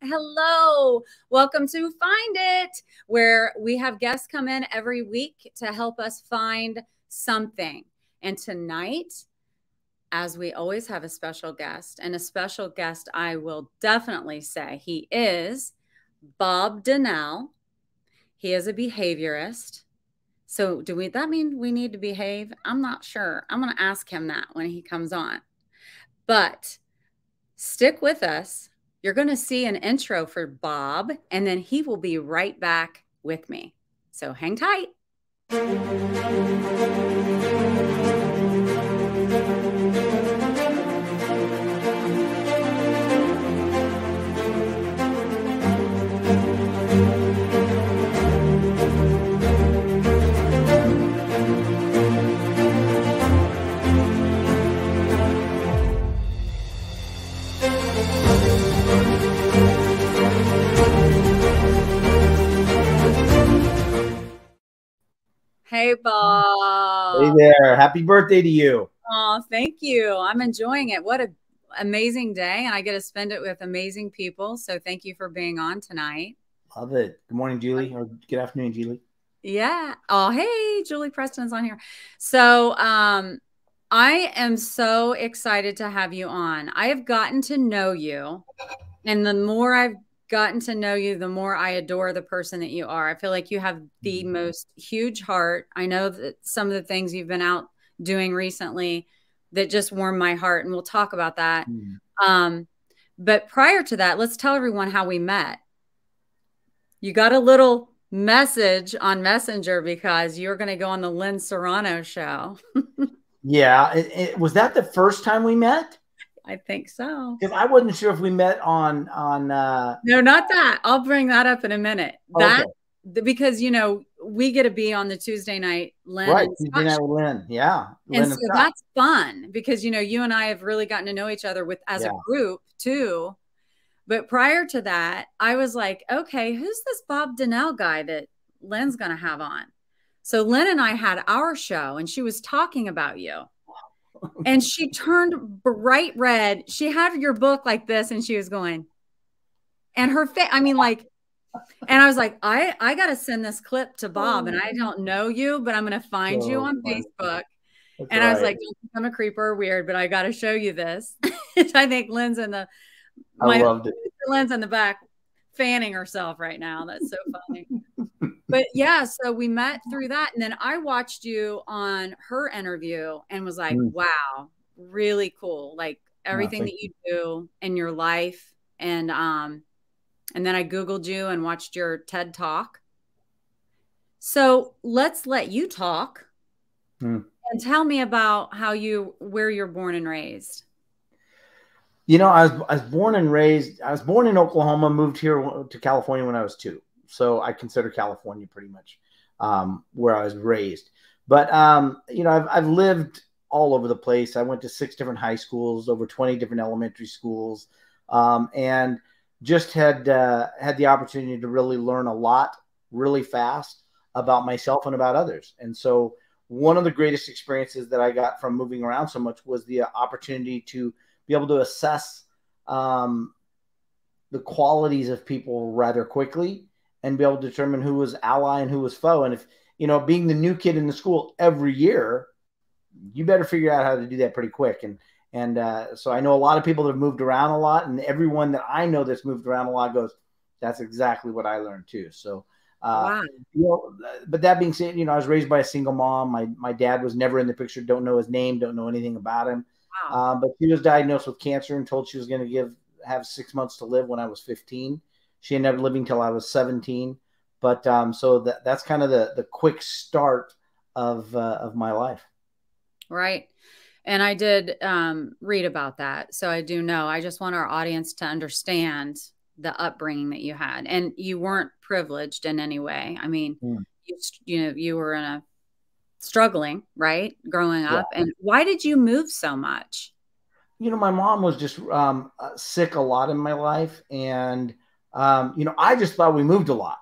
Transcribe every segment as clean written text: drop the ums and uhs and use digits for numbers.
Hello. Welcome to Find It, where we have guests come in every week to help us find something. And tonight, as we always have a special guest, and a special guest, I will definitely say he is Bob Donnell. He is a behaviorist. So that mean we need to behave? I'm not sure. I'm going to ask him that when he comes on. But stick with us. You're going to see an intro for Bob, and then he will be right back with me. So hang tight. Hey, Bob. Hey there. Happy birthday to you. Oh, thank you. I'm enjoying it. What an amazing day. And I get to spend it with amazing people. So thank you for being on tonight. Love it. Good morning, Julie. Or good afternoon, Julie. Yeah. Oh, hey, Julie Preston's on here. So I am so excited to have you on. I have gotten to know you. And the more I've gotten to know you, the more I adore the person that you are. I feel like you have the most huge heart. I know that some of the things you've been out doing recently that just warm my heart, and we'll talk about that. But prior to that, let's tell everyone how we met. You got a little message on Messenger because you were going to go on the Lynn Serrano show. Yeah. Was that the first time we met? I think so. Because I wasn't sure if we met on No, not that. I'll bring that up in a minute. Okay. Because we get to be on the Tuesday night Lynn. Right, Tuesday night with Lynn. Yeah. And so that's fun because you and I have really gotten to know each other as a group too. But prior to that, I was like, okay, who's this Bob Donnell guy that Lynn's gonna have on? So Lynn and I had our show and she was talking about you. And she turned bright red. She had your book like this and she was going, and her face, and I was like, I got to send this clip to Bob, and I don't know you, but I'm going to find you on Facebook. And I was like, don't become a creeper or weird, but I got to show you this. I think Lynn's I loved it. Lynn's in the back fanning herself right now. That's so funny. But yeah, so we met through that. And then I watched you on her interview and was like, wow, really cool. Like everything that you do in your life. And then I Googled you and watched your TED Talk. So let's let you talk and tell me about where you're born and raised. I was born and raised. I was born in Oklahoma, moved here to California when I was 2. So I consider California pretty much where I was raised. But, I've lived all over the place. I went to 6 different high schools, over 20 different elementary schools, and just had the opportunity to really learn a lot really fast about myself and about others. And so one of the greatest experiences that I got from moving around so much was the opportunity to be able to assess the qualities of people rather quickly and be able to determine who was ally and who was foe. And if, being the new kid in the school every year, you better figure out how to do that pretty quick. And so I know a lot of people that have moved around a lot, and everyone that I know that's moved around a lot goes, that's exactly what I learned too. So, wow. But that being said, I was raised by a single mom. My dad was never in the picture. Don't know his name. Don't know anything about him. Wow. But she was diagnosed with cancer and told she was going to have 6 months to live when I was 15. She ended up living till I was 17. But so that's kind of the quick start of my life. Right. And I did read about that. So I do know. I just want our audience to understand the upbringing that you had. And you weren't privileged in any way. I mean, you were struggling, right? Growing up. And why did you move so much? My mom was just sick a lot in my life. And, I just thought we moved a lot.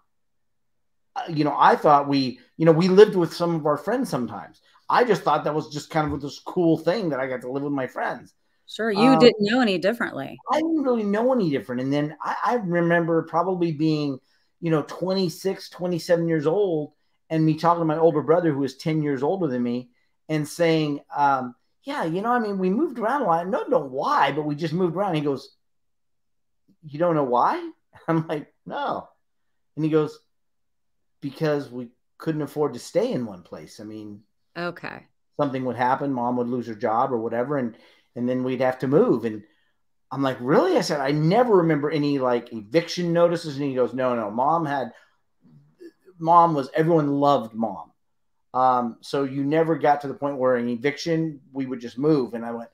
I thought we lived with some of our friends sometimes. I just thought that was just kind of this cool thing that I got to live with my friends. Sure. You didn't know any differently. I didn't really know any different. And then I remember probably being, 26, 27 years old, and me talking to my older brother who was 10 years older than me and saying, yeah, I mean, we moved around a lot. I don't know why, but we just moved around. He goes, you don't know why? I'm like, no. And he goes, because we couldn't afford to stay in one place. I mean, okay, something would happen, mom would lose her job or whatever, and then we'd have to move. And I'm like, really? I said, I never remember any like eviction notices. And he goes, no, everyone loved mom. So you never got to the point where an eviction, we would just move. And I went,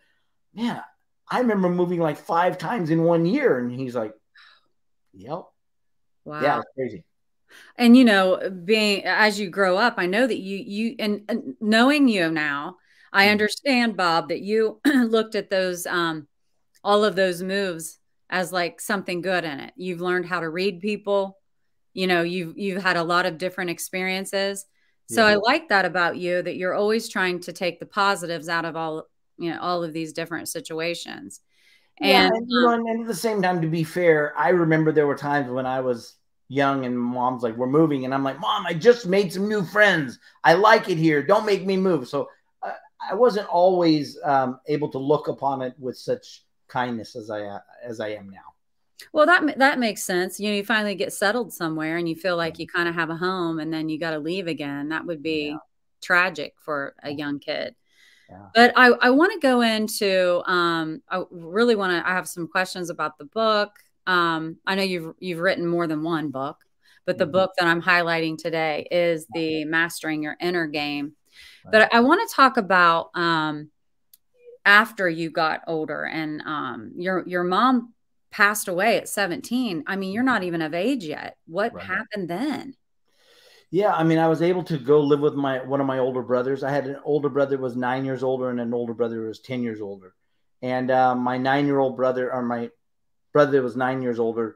man, I remember moving like 5 times in 1 year. And he's like, yep. wow. Yeah, it's crazy. And being as you grow up, I know that and knowing you now, I understand, Bob, that you looked at those all of those moves as like something good in it. You've learned how to read people. You've had a lot of different experiences. So I like that about you, that you're always trying to take the positives out of all of these different situations. Yeah, And and at the same time, to be fair, I remember there were times when I was young and mom's like, we're moving. And I'm like, Mom, I just made some new friends. I like it here. Don't make me move. So I wasn't always able to look upon it with such kindness as I am now. Well, that makes sense. You finally get settled somewhere and you feel like you kind of have a home, and then you got to leave again. That would be tragic for a young kid. Yeah. But I want to go into, I have some questions about the book. I know you've written more than one book, but the book that I'm highlighting today is the Mastering Your Inner Game. Right. But I want to talk about after you got older and your mom passed away at 17. I mean, you're not even of age yet. What happened then? Yeah, I mean, I was able to go live with one of my older brothers. I had an older brother who was 9 years older and an older brother who was 10 years older. And my 9-year-old brother, or my brother that was 9 years older,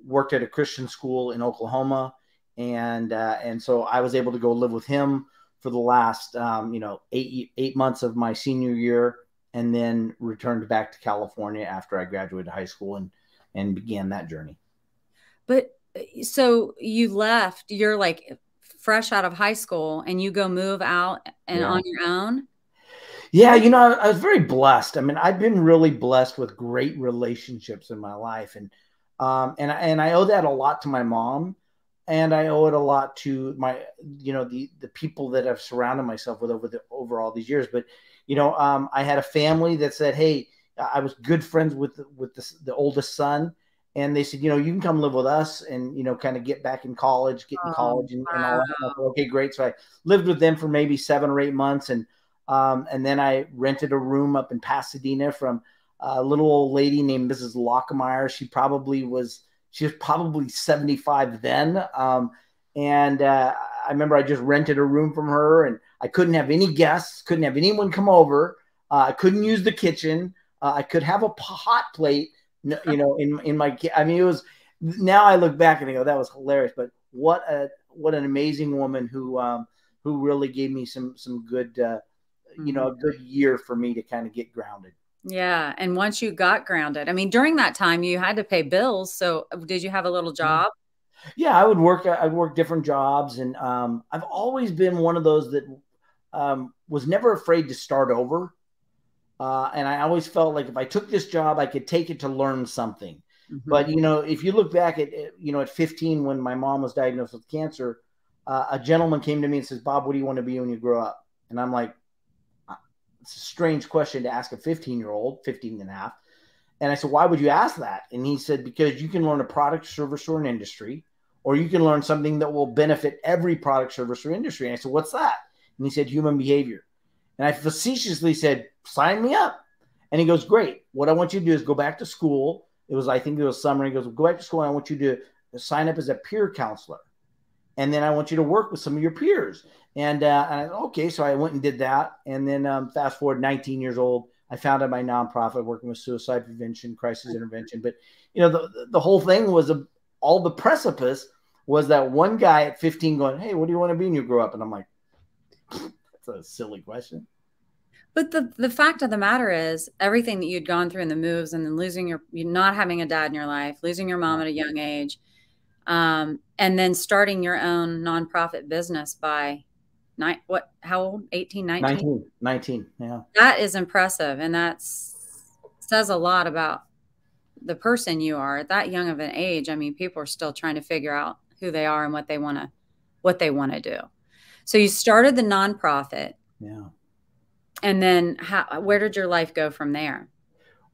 worked at a Christian school in Oklahoma. And so I was able to go live with him for the last, 8 months of my senior year, and then returned back to California after I graduated high school and began that journey. But so you left, you're like fresh out of high school, and you go move out and on your own? Yeah, I was very blessed. I mean, I've been really blessed with great relationships in my life. And I owe that a lot to my mom, and I owe it a lot to my, the people that I've surrounded myself with over all these years. But I had a family that said, hey, I was good friends with the oldest son. And they said, you can come live with us and, kind of get back in college, and all that. Okay, great. So I lived with them for maybe 7 or 8 months. And then I rented a room up in Pasadena from a little old lady named Mrs. Lockemeyer. She was probably 75 then. And I remember I just rented a room from her, and I couldn't have any guests, couldn't have anyone come over. I couldn't use the kitchen. I could have a hot plate, in my, I mean, it was, now I look back and I go, that was hilarious. But what an amazing woman who really gave me some good, a good year for me to kind of get grounded. Yeah. And once you got grounded, I mean, during that time you had to pay bills. So did you have a little job? Yeah, I'd work different jobs. And I've always been one of those that was never afraid to start over. And I always felt like if I took this job, I could take it to learn something. Mm-hmm. But, if you look back at 15, when my mom was diagnosed with cancer, a gentleman came to me and says, Bob, what do you want to be when you grow up? And I'm like, it's a strange question to ask a 15-year-old, 15 and a half. And I said, why would you ask that? And he said, because you can learn a product, service, or an industry, or you can learn something that will benefit every product, service, or industry. And I said, what's that? And he said, human behavior. And I facetiously said, sign me up. And he goes, great. What I want you to do is go back to school. I think it was summer. He goes, go back to school. And I want you to sign up as a peer counselor. And then I want you to work with some of your peers. And okay, so I went and did that. And then fast forward 19 years old, I founded my nonprofit working with suicide prevention, crisis intervention. But, the whole thing was all the precipice was that one guy at 15 going, hey, what do you want to be when you grow up? And I'm like, that's a silly question. But the fact of the matter is, everything that you'd gone through in the moves, and then losing you not having a dad in your life, losing your mom Yeah. at a young age, and then starting your own nonprofit business by how old? 18, 19? 19. Yeah. That is impressive. And that says a lot about the person you are at that young of an age. I mean, people are still trying to figure out who they are and what they want to do. So you started the nonprofit. Yeah. And then where did your life go from there?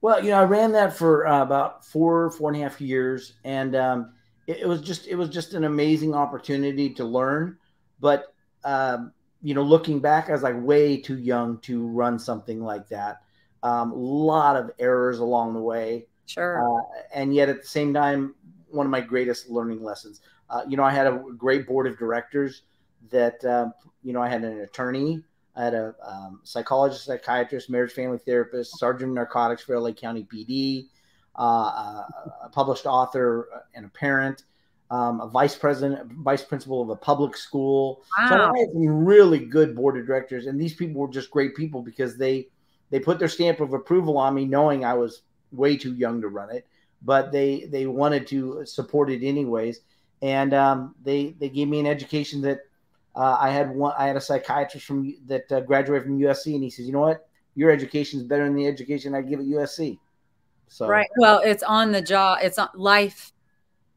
Well, I ran that for about 4.5 years, and it was just an amazing opportunity to learn. But looking back, I was like way too young to run something like that. A lot of errors along the way, Sure. And yet at the same time, one of my greatest learning lessons. I had a great board of directors that I had an attorney. I had a psychologist, psychiatrist, marriage family therapist, sergeant of narcotics for LA County PD, a published author and a parent, a vice principal of a public school. Wow. So I had some really good board of directors, and these people were just great people because they put their stamp of approval on me, knowing I was way too young to run it, but they wanted to support it anyways, and they gave me an education that. I had a psychiatrist that graduated from USC, and he says, "You know what? Your education is better than the education I give at USC." So right. Well, it's on the job. It's on life.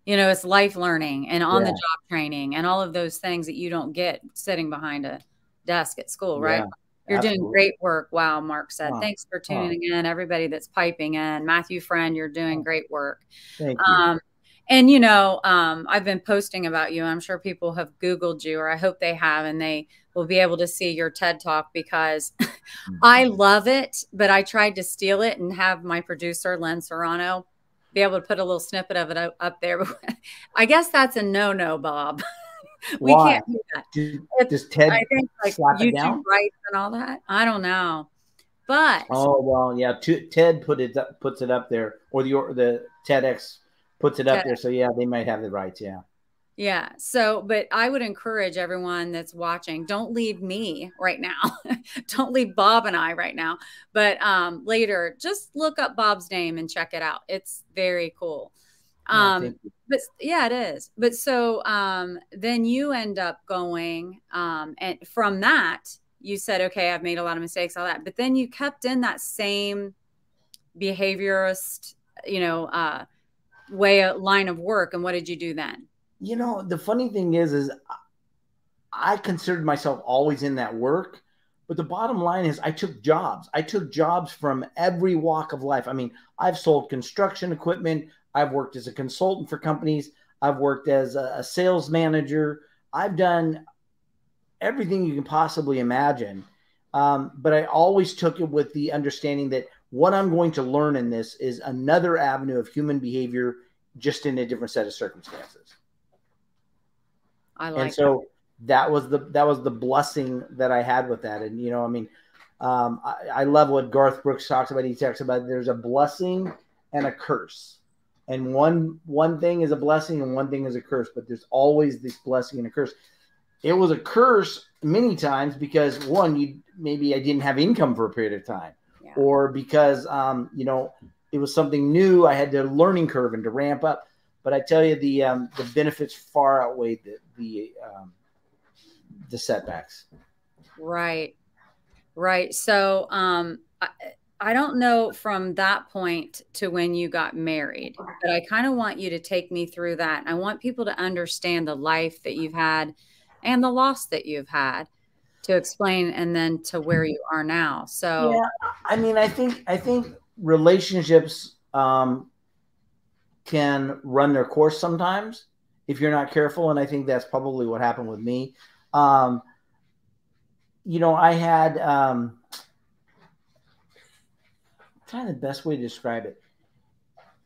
It's life learning and on the job training and all of those things that you don't get sitting behind a desk at school, right? Yeah, You're absolutely. doing great work. Wow, Mark said. Oh, Thanks for tuning in, everybody that's piping in. Matthew Friend, you're doing great work. Thank you. And, I've been posting about you. I'm sure people have Googled you, or I hope they have, and they will be able to see your TED Talk because I love it, but I tried to steal it and have my producer, Len Serrano, be able to put a little snippet of it up there. I guess that's a no-no, Bob. We can't do that. Does Ted I think slap it YouTube down? rights and all that. I don't know. But yeah, Ted puts it up there, or the TEDx puts it up there. So yeah, they might have the rights. Yeah. Yeah. So, but I would encourage everyone that's watching, don't leave me right now. Don't leave Bob and I right now. But later, just look up Bob's name and check it out. It's very cool. But yeah, it is. But so then you end up going, and from that, you said, okay, I've made a lot of mistakes, all that. But then you kept in that same behaviorist, line of work. And what did you do then? The funny thing is I considered myself always in that work, but the bottom line is I took jobs. I took jobs from every walk of life. I mean, I've sold construction equipment. I've worked as a consultant for companies. I've worked as a sales manager. I've done everything you can possibly imagine. But I always took it with the understanding that what I'm going to learn in this is another avenue of human behavior, just in a different set of circumstances. And so that was the blessing that I had with that. And, I love what Garth Brooks talks about. He talks about there's a blessing and a curse. And one thing is a blessing and one thing is a curse, but there's always this blessing and a curse. It was a curse many times because maybe I didn't have income for a period of time, or because, it was something new. I had the learning curve and to ramp up. But I tell you, the benefits far outweigh the setbacks. Right. So I don't know from that point to when you got married, but I kind of want you to take me through that. I want people to understand the life that you've had and the loss that you've had to explain, and then to where you are now. So yeah, I mean, I think relationships can run their course sometimes if you're not careful. And I think that's probably what happened with me. I had, kind of the best way to describe it.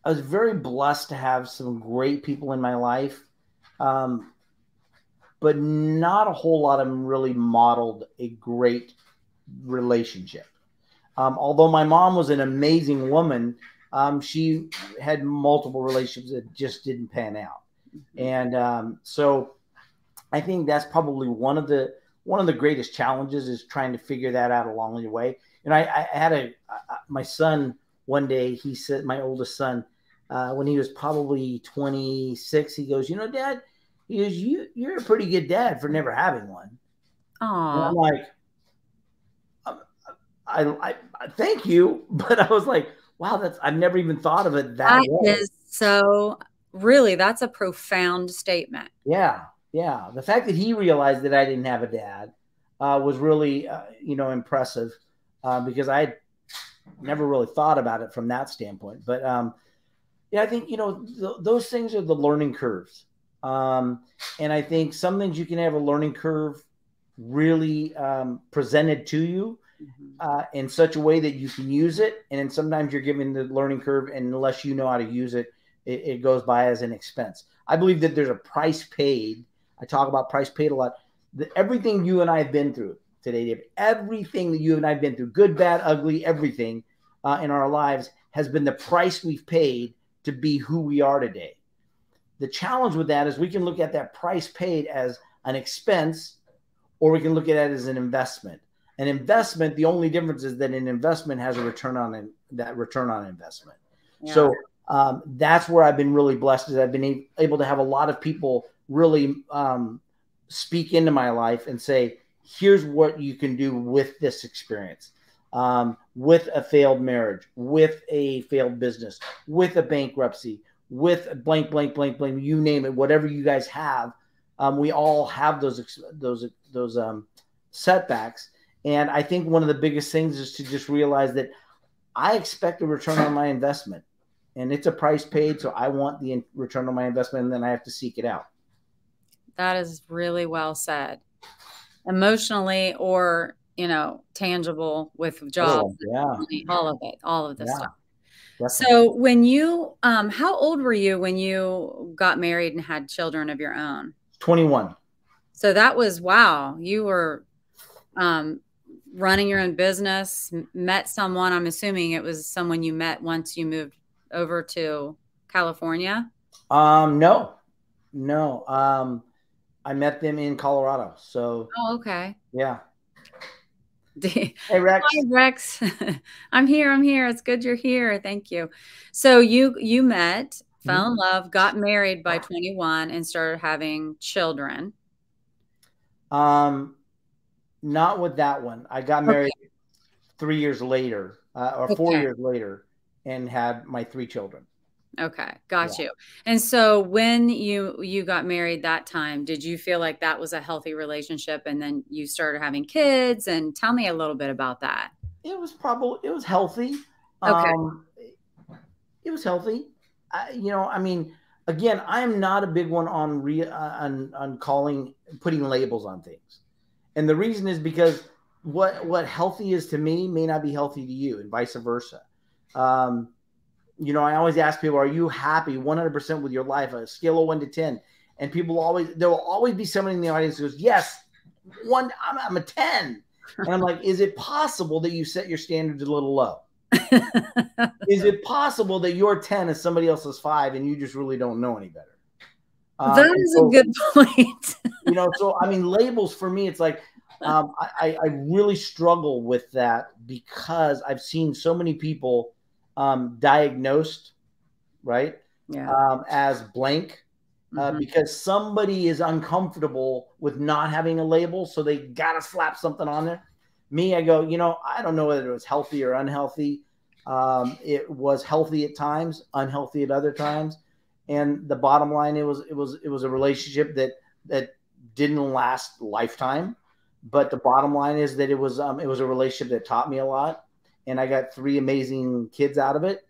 I was very blessed to have some great people in my life. But not a whole lot of them really modeled a great relationship. Although my mom was an amazing woman, she had multiple relationships that just didn't pan out. And so I think that's probably one of the greatest challenges is trying to figure that out along the way. And I had my son one day, he said, my oldest son, when he was probably 26, he goes, Dad, he goes, you're a pretty good dad for never having one. And I'm Aw. like, I thank you. But I was like, wow, I've never even thought of it that That way. is so really, that's a profound statement. Yeah. Yeah. The fact that he realized that I didn't have a dad was really, impressive because I never really thought about it from that standpoint. But yeah, I think, those things are the learning curves. And I think some things you can have a learning curve really presented to you in such a way that you can use it. And then sometimes you're given the learning curve, and unless you know how to use it, it goes by as an expense. I believe that there's a price paid. I talk about price paid a lot. Everything you and I have been through today, Dave, everything that you and I have been through, good, bad, ugly, everything in our lives has been the price we've paid to be who we are today. The challenge with that is we can look at that price paid as an expense, or we can look at it as an investment. An investment, the only difference is that an investment has a return on investment. Yeah. So that's where I've been really blessed, is I've been able to have a lot of people really speak into my life and say, here's what you can do with this experience, with a failed marriage, with a failed business, with a bankruptcy, with blank, blank, blank, blank, you name it, whatever you guys have. We all have those setbacks. And I think one of the biggest things is to just realize that I expect a return on my investment, and it's a price paid. So I want the return on my investment, and then I have to seek it out. That is really well said. Emotionally or, tangible with jobs, money, all of it, all of this stuff. Definitely. So when you, how old were you when you got married and had children of your own? 21. So that was, wow. You were running your own business, met someone. I'm assuming it was someone you met once you moved over to California. No. I met them in Colorado. So. Oh, okay. Yeah. Hey, Rex. Hi, Rex. I'm here. It's good you're here. Thank you. So you met, fell in love, got married by 21, and started having children. Not with that one. I got married 3 years later, or 4 years later, and had my 3 children. Okay, got you. And so when you got married that time, did you feel like that was a healthy relationship, and then you started having kids? And tell me a little bit about that. It was healthy. Okay. It was healthy. I mean, again, I am not a big one on putting labels on things. And the reason is because what healthy is to me may not be healthy to you, and vice versa. I always ask people, are you happy 100% with your life? A scale of 1 to 10. And there will always be someone in the audience who goes, yes, I'm a 10. And I'm like, is it possible that you set your standards a little low? Is it possible that your 10 is somebody else's 5 and you just really don't know any better? That is a good point. So, I mean, labels for me, it's like, I really struggle with that because I've seen so many people diagnosed, right? Yeah. As blank, because somebody is uncomfortable with not having a label. So they got to slap something on there. Me, I go, I don't know whether it was healthy or unhealthy. It was healthy at times, unhealthy at other times. And the bottom line, it was a relationship that didn't last lifetime. But the bottom line is that it was a relationship that taught me a lot. And I got 3 amazing kids out of it.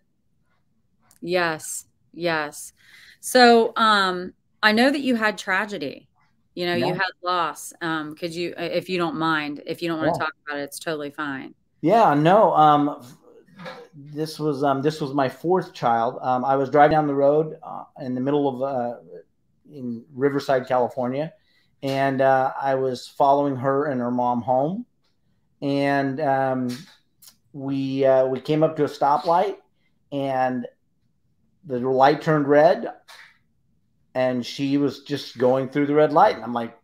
Yes. Yes. So I know that you had tragedy. You had loss. Could you, if you don't mind, if you don't want to talk about it, it's totally fine. Yeah, no. This was my 4th child. I was driving down the road in the middle of in Riverside, California, and I was following her and her mom home, and we came up to a stoplight, and the light turned red, and she was just going through the red light, and I'm like,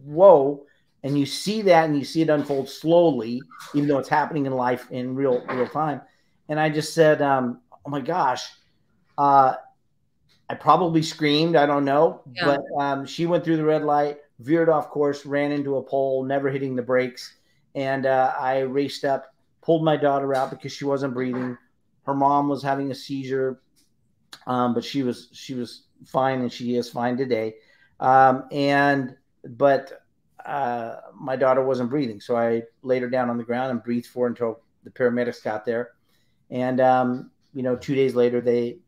whoa. And you see that, and you see it unfold slowly, even though it's happening in life in real time. And I just said, oh my gosh, I probably screamed. I don't know. Yeah. But she went through the red light, veered off course, ran into a pole, never hitting the brakes. And I raced up, pulled my daughter out because she wasn't breathing. Her mom was having a seizure, but she was fine, and she is fine today. But my daughter wasn't breathing. So I laid her down on the ground and breathed for her until the paramedics got there. And, 2 days later, they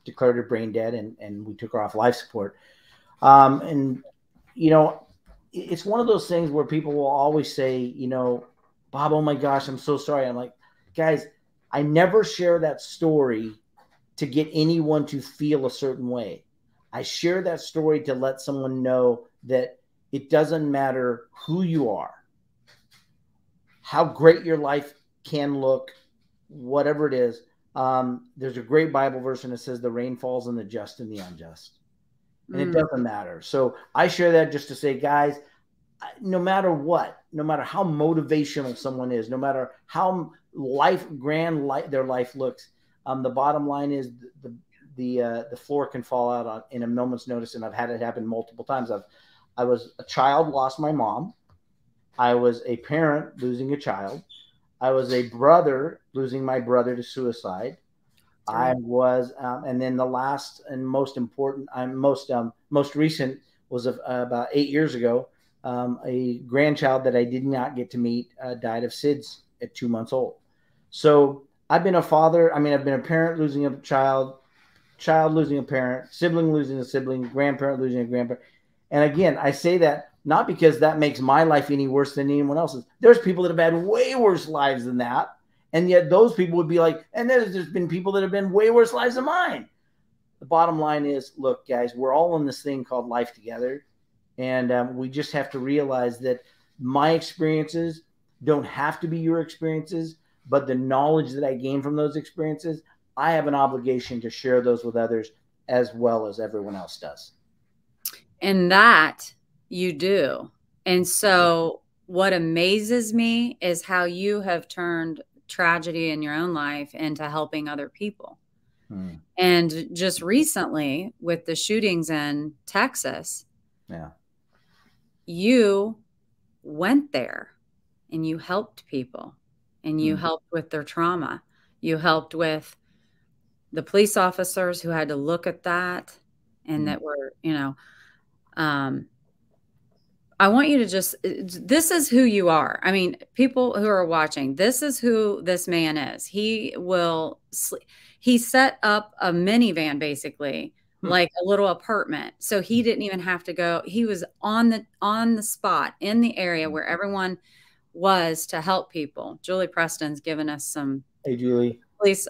declared her brain dead, and we took her off life support. And, it's one of those things where people will always say, Bob, oh my gosh, I'm so sorry. I'm like, guys, I never share that story to get anyone to feel a certain way. I share that story to let someone know that it doesn't matter who you are, how great your life can look, whatever it is. There's a great Bible verse, and it says the rain falls on the just and the unjust. And it doesn't matter. So I share that just to say, guys, no matter what, no matter how motivational someone is, no matter how their life looks, the bottom line is the floor can fall out in a moment's notice. And I've had it happen multiple times. I was a child, lost my mom. I was a parent losing a child. I was a brother losing my brother to suicide. I was, and then the last and most important, most recent was about 8 years ago. A grandchild that I did not get to meet died of SIDS at 2 months old. So I've been a father. I mean, I've been a parent losing a child losing a parent, sibling losing a sibling, grandparent losing a grandparent. And again, I say that not because that makes my life any worse than anyone else's. There's people that have had way worse lives than that. And yet those people would be like, and there's been people that have been way worse lives than mine. The bottom line is, look, guys, we're all in this thing called life together. And we just have to realize that my experiences don't have to be your experiences, but the knowledge that I gain from those experiences, I have an obligation to share those with others as well as everyone else does. And that you do. And so what amazes me is how you have turned tragedy in your own life into helping other people. And just recently with the shootings in Texas, you went there and you helped people, and you helped with their trauma. You helped with the police officers who had to look at that and that were, I want you to this is who you are. I mean, people who are watching, this is who this man is. He set up a minivan, basically, like a little apartment. So he didn't even have to go. He was on the spot in the area where everyone was to help people. Julie Preston's given us some. Hey, Julie.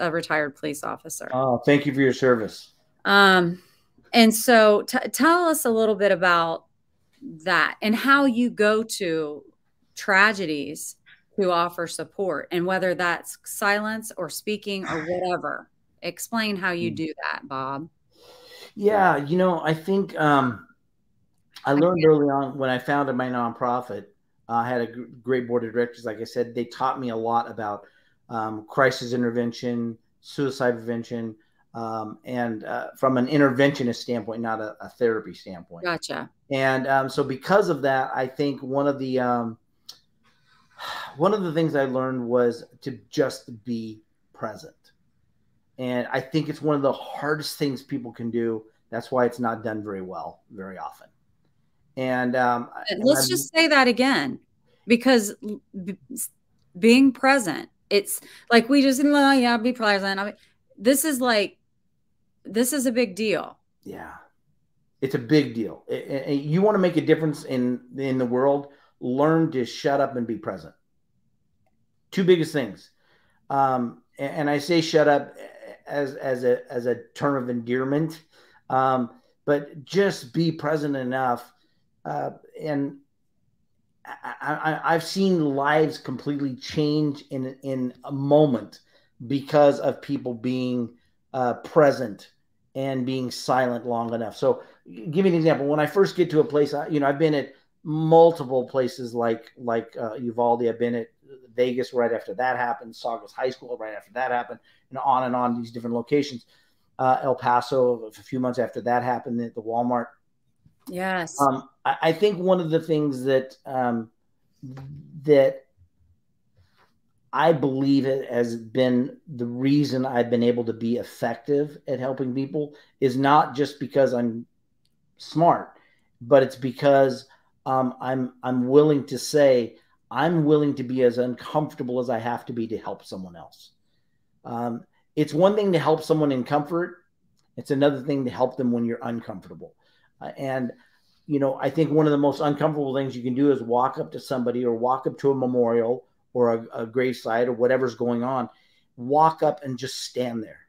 A retired police officer. Oh, thank you for your service. And so tell us a little bit about that and how you go to tragedies to offer support, and whether that's silence or speaking or whatever. Explain how you do that, Bob. Yeah, I think I learned early on when I founded my nonprofit. I had a great board of directors. Like I said, they taught me a lot about crisis intervention, suicide prevention, and from an interventionist standpoint, not a therapy standpoint. Gotcha. And so because of that, I think one of the things I learned was to just be present. And I think it's one of the hardest things people can do. That's why it's not done very well very often. And let's just say that again, because being present, it's like we just, be present. I mean, this is a big deal. Yeah, it's a big deal. You want to make a difference in the world, learn to shut up and be present. Two biggest things. And I say shut up as a term of endearment, but just be present enough. And I've seen lives completely change in a moment because of people being present and being silent long enough. So give me an example. When I first get to a place, I've been at multiple places like Uvalde. I've been at Vegas right after that happened, Saugus High School right after that happened, and on these different locations. El Paso a few months after that happened at the Walmart. Yes. I think one of the things that that I believe it has been the reason I've been able to be effective at helping people is not just because I'm smart, but it's because I'm willing to say I'm willing to be as uncomfortable as I have to be to help someone else. It's one thing to help someone in comfort. It's another thing to help them when you're uncomfortable. And, you know, I think one of the most uncomfortable things you can do is walk up to somebody or walk up to a memorial or a gravesite or whatever's going on. Walk up and just stand there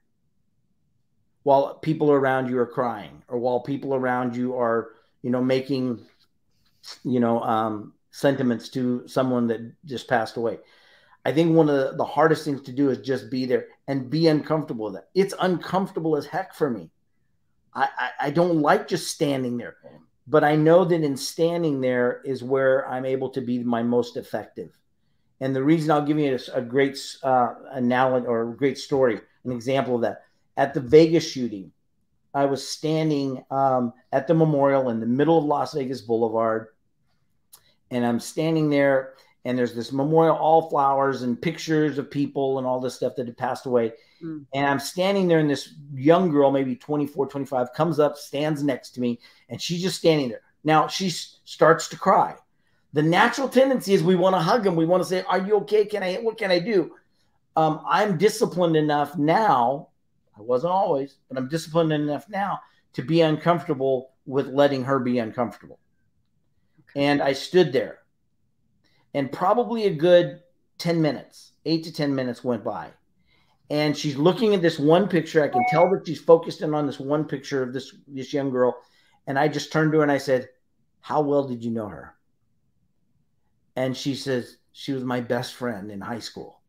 while people around you are crying, or while people around you are, you know, making, you know, sentiments to someone that just passed away. I think one of the hardest things to do is just be there and be uncomfortable with it. It's uncomfortable as heck for me. I don't like just standing there, but I know that in standing there is where I'm able to be my most effective. And the reason, I'll give you a great analogy or a great story, an example of that. At the Vegas shooting, I was standing at the memorial in the middle of Las Vegas Boulevard, and I'm standing there, and there's this memorial, all flowers and pictures of people and all this stuff that had passed away. Mm. And I'm standing there, and this young girl, maybe 24, 25, comes up, stands next to me, and she's just standing there. Now she starts to cry. The natural tendency is we want to hug them. We want to say, "Are you okay? What can I do?" I'm disciplined enough now. I wasn't always, but I'm disciplined enough now to be uncomfortable with letting her be uncomfortable. Okay. And I stood there, and probably a good 10 minutes, 8 to 10 minutes went by. And she's looking at this one picture. I can tell that she's focused in on this one picture of this young girl. And I just turned to her and I said, "How well did you know her?" And she says, "She was my best friend in high school."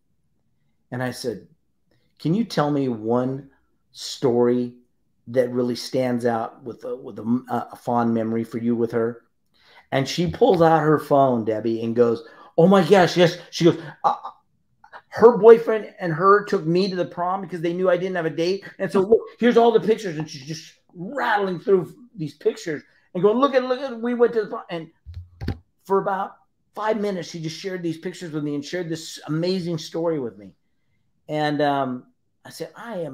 And I said, "Can you tell me one story that really stands out with a fond memory for you with her?" And she pulls out her phone, Debbie, and goes, "Oh my gosh, yes." She goes, "Her boyfriend and her took me to the prom because they knew I didn't have a date. And so look, here's all the pictures." And she's just rattling through these pictures and going, look at, we went to the prom. And for about 5 minutes, she just shared these pictures with me and shared this amazing story with me. And I said, I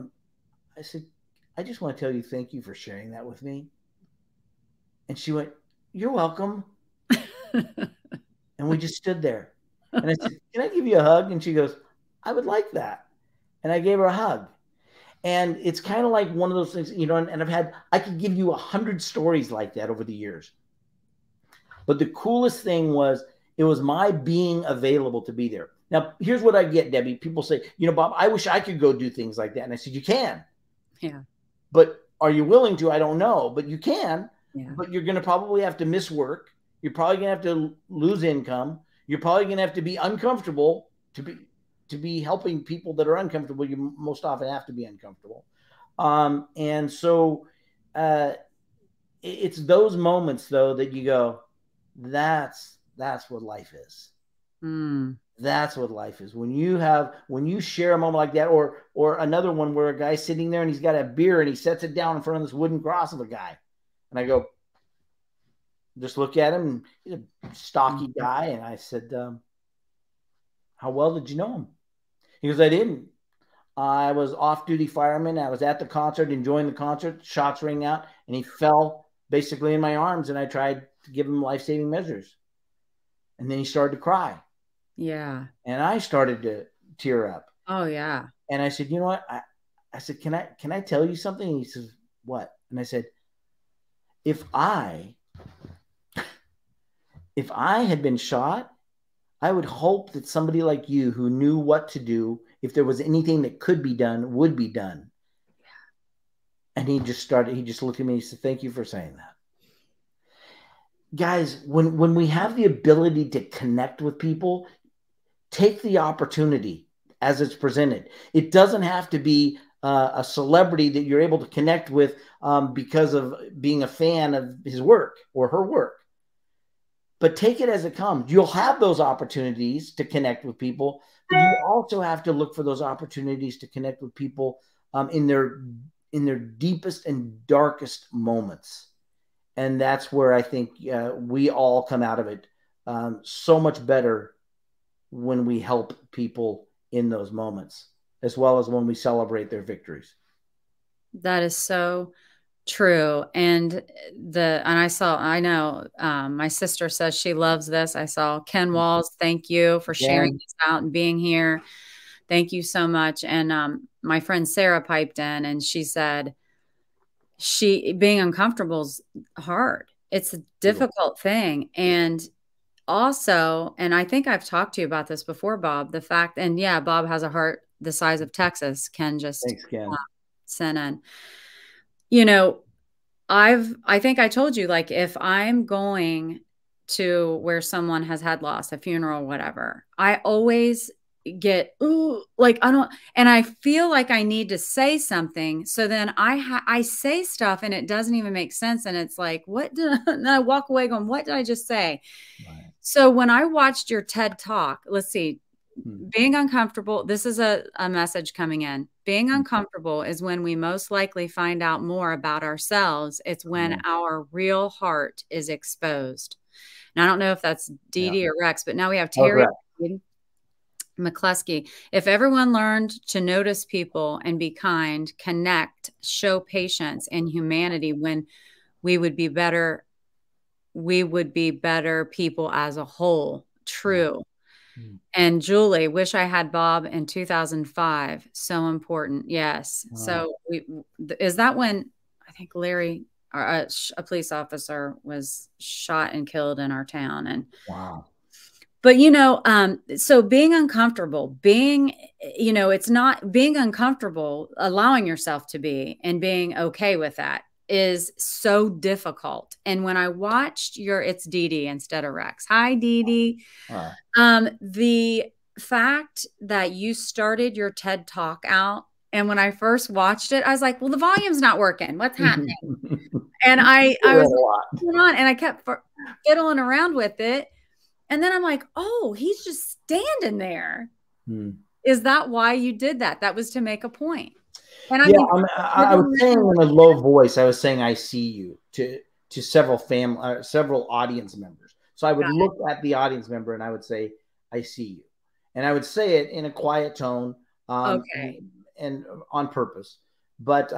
just want to tell you, thank you for sharing that with me. And she went, "You're welcome." And we just stood there. And I said, "Can I give you a hug?" And she goes, "I would like that." And I gave her a hug. And it's kind of like one of those things, you know, and I could give you 100 stories like that over the years. But the coolest thing was, it was my being available to be there. Now, here's what I get, Debbie. People say, "You know, Bob, I wish I could go do things like that." And I said, "You can. Yeah. But are you willing to? I don't know, but you can. Yeah. But you're going to probably have to miss work. You're probably going to have to lose income. You're probably going to have to be uncomfortable to be helping people that are uncomfortable. You most often have to be uncomfortable." And so it's those moments, though, that you go, that's what life is. Mm. That's what life is. When you share a moment like that, or another one where a guy's sitting there and he's got a beer and he sets it down in front of this wooden cross of a guy. And I go, just look at him. He's a stocky guy. And I said, "How well did you know him?" He goes, "I didn't. I was off-duty fireman. I was at the concert, enjoying the concert. Shots rang out, and he fell basically in my arms, and I tried to give him life-saving measures." And then he started to cry. Yeah. And I started to tear up. Oh, yeah. And I said, "You know what?" I said, can I tell you something?" And he says, "What?" And I said, if I had been shot, I would hope that somebody like you, who knew what to do, if there was anything that could be done, would be done." And he just looked at me and he said, "Thank you for saying that." Guys, when we have the ability to connect with people, take the opportunity as it's presented. It doesn't have to be a celebrity that you're able to connect with because of being a fan of his work or her work. but take it as it comes. You'll have those opportunities to connect with people, but you also have to look for those opportunities to connect with people in their deepest and darkest moments. And that's where I think we all come out of it so much better when we help people in those moments, as well as when we celebrate their victories. That is so true. And I know my sister says she loves this. I saw Ken Walls. Thank you for sharing this out and being here. Thank you so much. And my friend Sarah piped in and she said, being uncomfortable is hard. It's a difficult thing. And also, and I think I've talked to you about this before, Bob, the fact, and yeah, Bob has a heart the size of Texas. Ken just sent in, you know, I think I told you, like, if I'm going to where someone has had loss, a funeral, whatever, I always get, ooh, like, I don't, and I feel like I need to say something. So then I say stuff and it doesn't even make sense. And it's like, what did and I walk away going, what did I just say? Right. So when I watched your TED talk, let's see, being uncomfortable, this is a message coming in. Being uncomfortable is when we most likely find out more about ourselves. It's when our real heart is exposed. And I don't know if that's Dee Dee or Rex, but now we have Terry McCluskey. If everyone learned to notice people and be kind, connect, show patience and humanity, when we would be better people as a whole. True. And Julie, wish I had Bob in 2005. So important. Yes. So is that when I think Larry, a police officer, was shot and killed in our town? And but so being uncomfortable, it's not being uncomfortable, allowing yourself to be and being okay with that is so difficult. And when I watched it's Dee Dee instead of Rex. Hi, Dee Dee. The fact that you started your TED talk out, and when I first watched it, I was like, well, the volume's not working. What's happening? And I was on, and I kept fiddling around with it. And then I'm like, oh, he's just standing there. Is that why you did that? That was to make a point. And I was saying in a low voice, I was saying, I see you to several audience members. So I would look at the audience member and I would say, I see you. And I would say it in a quiet tone, and on purpose. But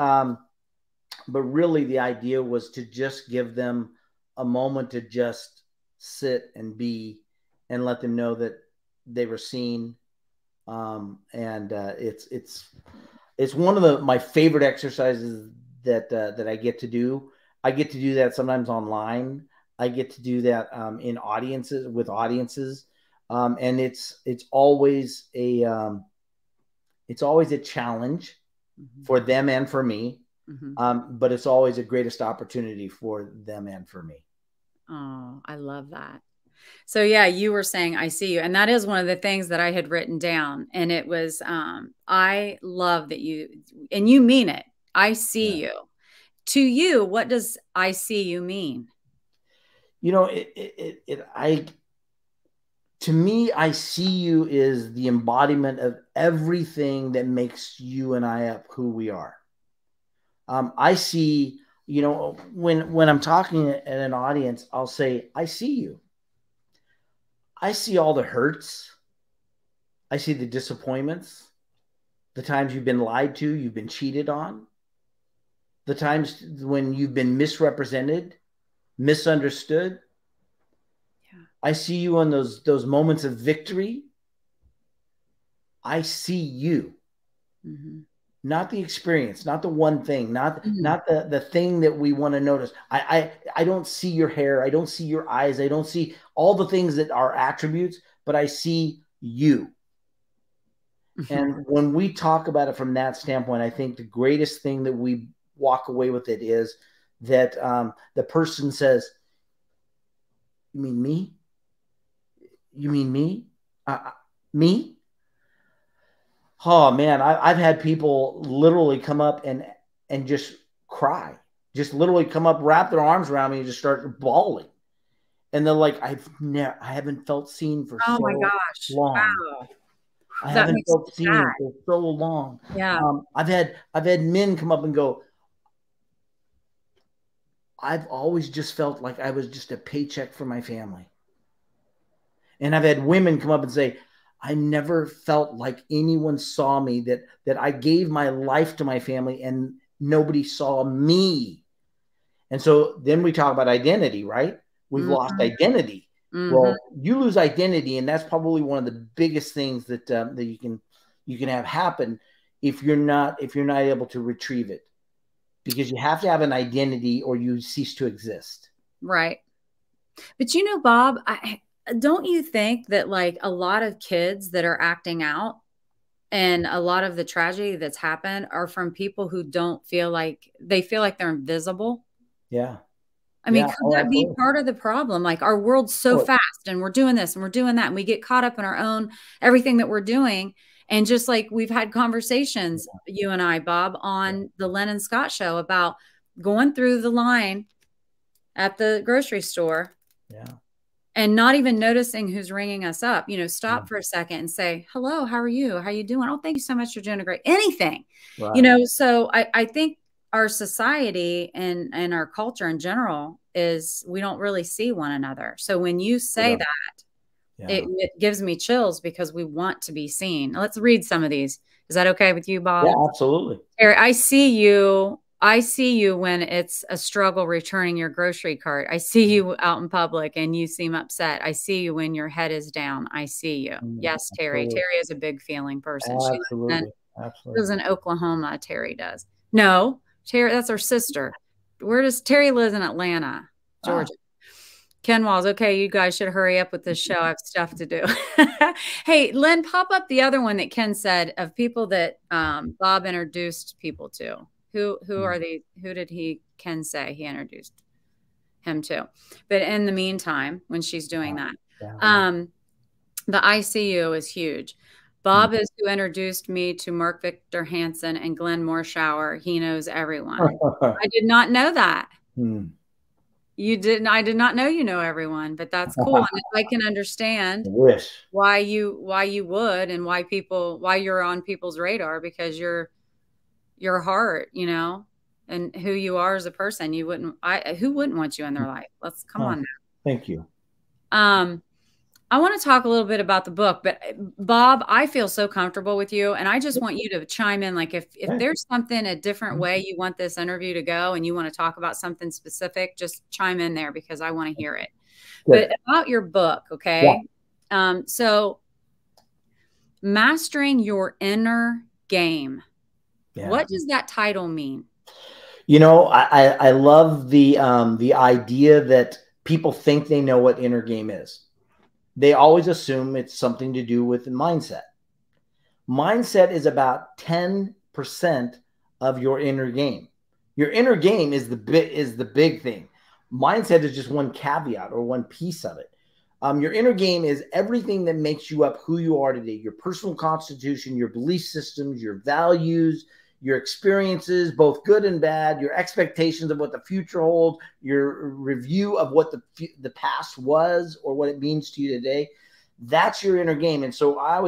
really the idea was to just give them a moment to just sit and be, and let them know that they were seen. It's one of my favorite exercises that I get to do. I get to do that sometimes online. I get to do that in with audiences, and it's always a challenge for them and for me. But it's always the greatest opportunity for them and for me. Oh, I love that. So yeah, you were saying, I see you. And that is one of the things that I had written down. And it was, I love that and you mean it. I see you. To you, what does I see you mean? To me, I see you is the embodiment of everything that makes you and I up who we are. I see, when I'm talking at an audience, I'll say, I see you. I see all the hurts. I see the disappointments, the times you've been lied to, you've been cheated on, the times when you've been misrepresented, misunderstood. I see you on those moments of victory. I see you. Not the experience, not the one thing, not the thing that we want to notice. I don't see your hair. I don't see your eyes. I don't see all the things that are attributes, but I see you. And when we talk about it from that standpoint, I think the greatest thing that we walk away with it is that the person says, you mean me? You mean me? Me? Oh man, I've had people literally come up and just cry, just literally come up, wrap their arms around me and just start bawling. And they're like, I haven't felt seen for Oh my so gosh. long. Wow. I That haven't makes me felt sad. seen for so long. Yeah. I've had men come up and go, I've always just felt like I was just a paycheck for my family. And I've had women come up and say, I never felt like anyone saw me, that I gave my life to my family and nobody saw me. And so then we talk about identity, right? We've lost identity. Well, you lose identity, and that's probably one of the biggest things that that you can have happen if you're not able to retrieve it, because you have to have an identity or you cease to exist. Right. But Bob, don't you think that like a lot of kids that are acting out and a lot of the tragedy that's happened are from people who don't feel like they're invisible? Yeah. I mean, Yeah. could Oh, that be absolutely. part of the problem? Like our world's so Oh, fast and we're doing this and we're doing that and we get caught up in our own everything that we're doing. And just like we've had conversations, you and I, Bob, on the Len Scott show about going through the line at the grocery store. yeah. And not even noticing who's ringing us up, stop for a second and say, hello, how are you? How are you doing? Oh, thank you so much for doing a great anything, Right. So I think our society and our culture in general is we don't really see one another. So when you say that, Yeah. it gives me chills because we want to be seen. Let's read some of these. Is that okay with you, Yeah, Bob? absolutely. Eric, I see you. I see you when it's a struggle returning your grocery cart. I see you out in public and you seem upset. I see you when your head is down. I see you. Yes, Terry. Absolutely. Terry is a big feeling person. She Absolutely. lives in Oklahoma. Terry does. No, Terry, that's her sister. Where does Terry lives in Atlanta, Georgia? Ken Walls, okay, you guys should hurry up with this show. I have stuff to do. Hey, Lynn, pop up the other one that Ken said of people that Bob introduced people to. Who are these? Who did Ken say he introduced him to? But in the meantime, when she's doing that, the ICU is huge. Bob is who introduced me to Mark Victor Hansen and Glenn Morshower. He knows everyone. I did not know that. You didn't. I did not know you know everyone, but that's cool. And I can understand why you would and why you're on people's radar, because your heart, and who you are as a person. Who wouldn't want you in their life? Let's come on now. Thank you. I want to talk a little bit about the book, but Bob, I feel so comfortable with you, and I just want you to chime in. Like if there's something a different way you want this interview to go, and you want to talk about something specific, just chime in there because I want to hear it. But about your book, okay? So mastering your inner game. What does that title mean? I love the idea that people think they know what inner game is. They always assume it's something to do with mindset. Mindset is about 10% of your inner game. Your inner game is the big thing. Mindset is just one caveat or one piece of it. Your inner game is everything that makes you up who you are today. Your personal constitution, your belief systems, your values, your experiences, both good and bad, your expectations of what the future holds, your review of what the past was or what it means to you today. That's your inner game. And so I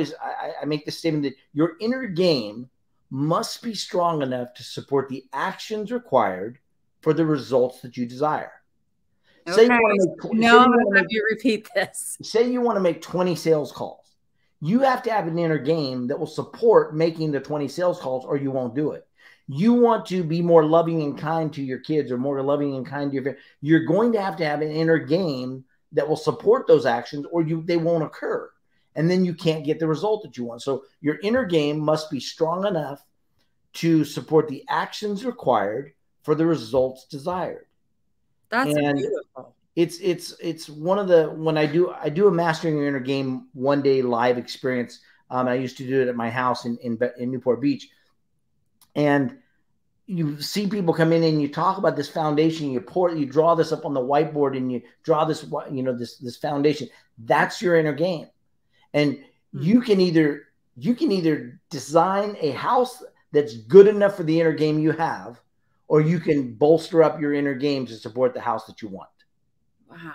make the statement that your inner game must be strong enough to support the actions required for the results that you desire. Okay. I'm going to have you repeat this. Say you want to make 20 sales calls. You have to have an inner game that will support making the 20 sales calls, or you won't do it. You want to be more loving and kind to your kids, or more loving and kind to your family. You're going to have an inner game that will support those actions, or they won't occur. And then you can't get the result that you want. So your inner game must be strong enough to support the actions required for the results desired. That's beautiful. It's one of the, when I do a mastering your inner game 1 day live experience. I used to do it at my house in Newport Beach, and you see people come in and you talk about this foundation, you draw this up on the whiteboard and you draw this, this foundation. That's your inner game. And you can either design a house that's good enough for the inner game you have, or you can bolster up your inner game to support the house that you want. Wow.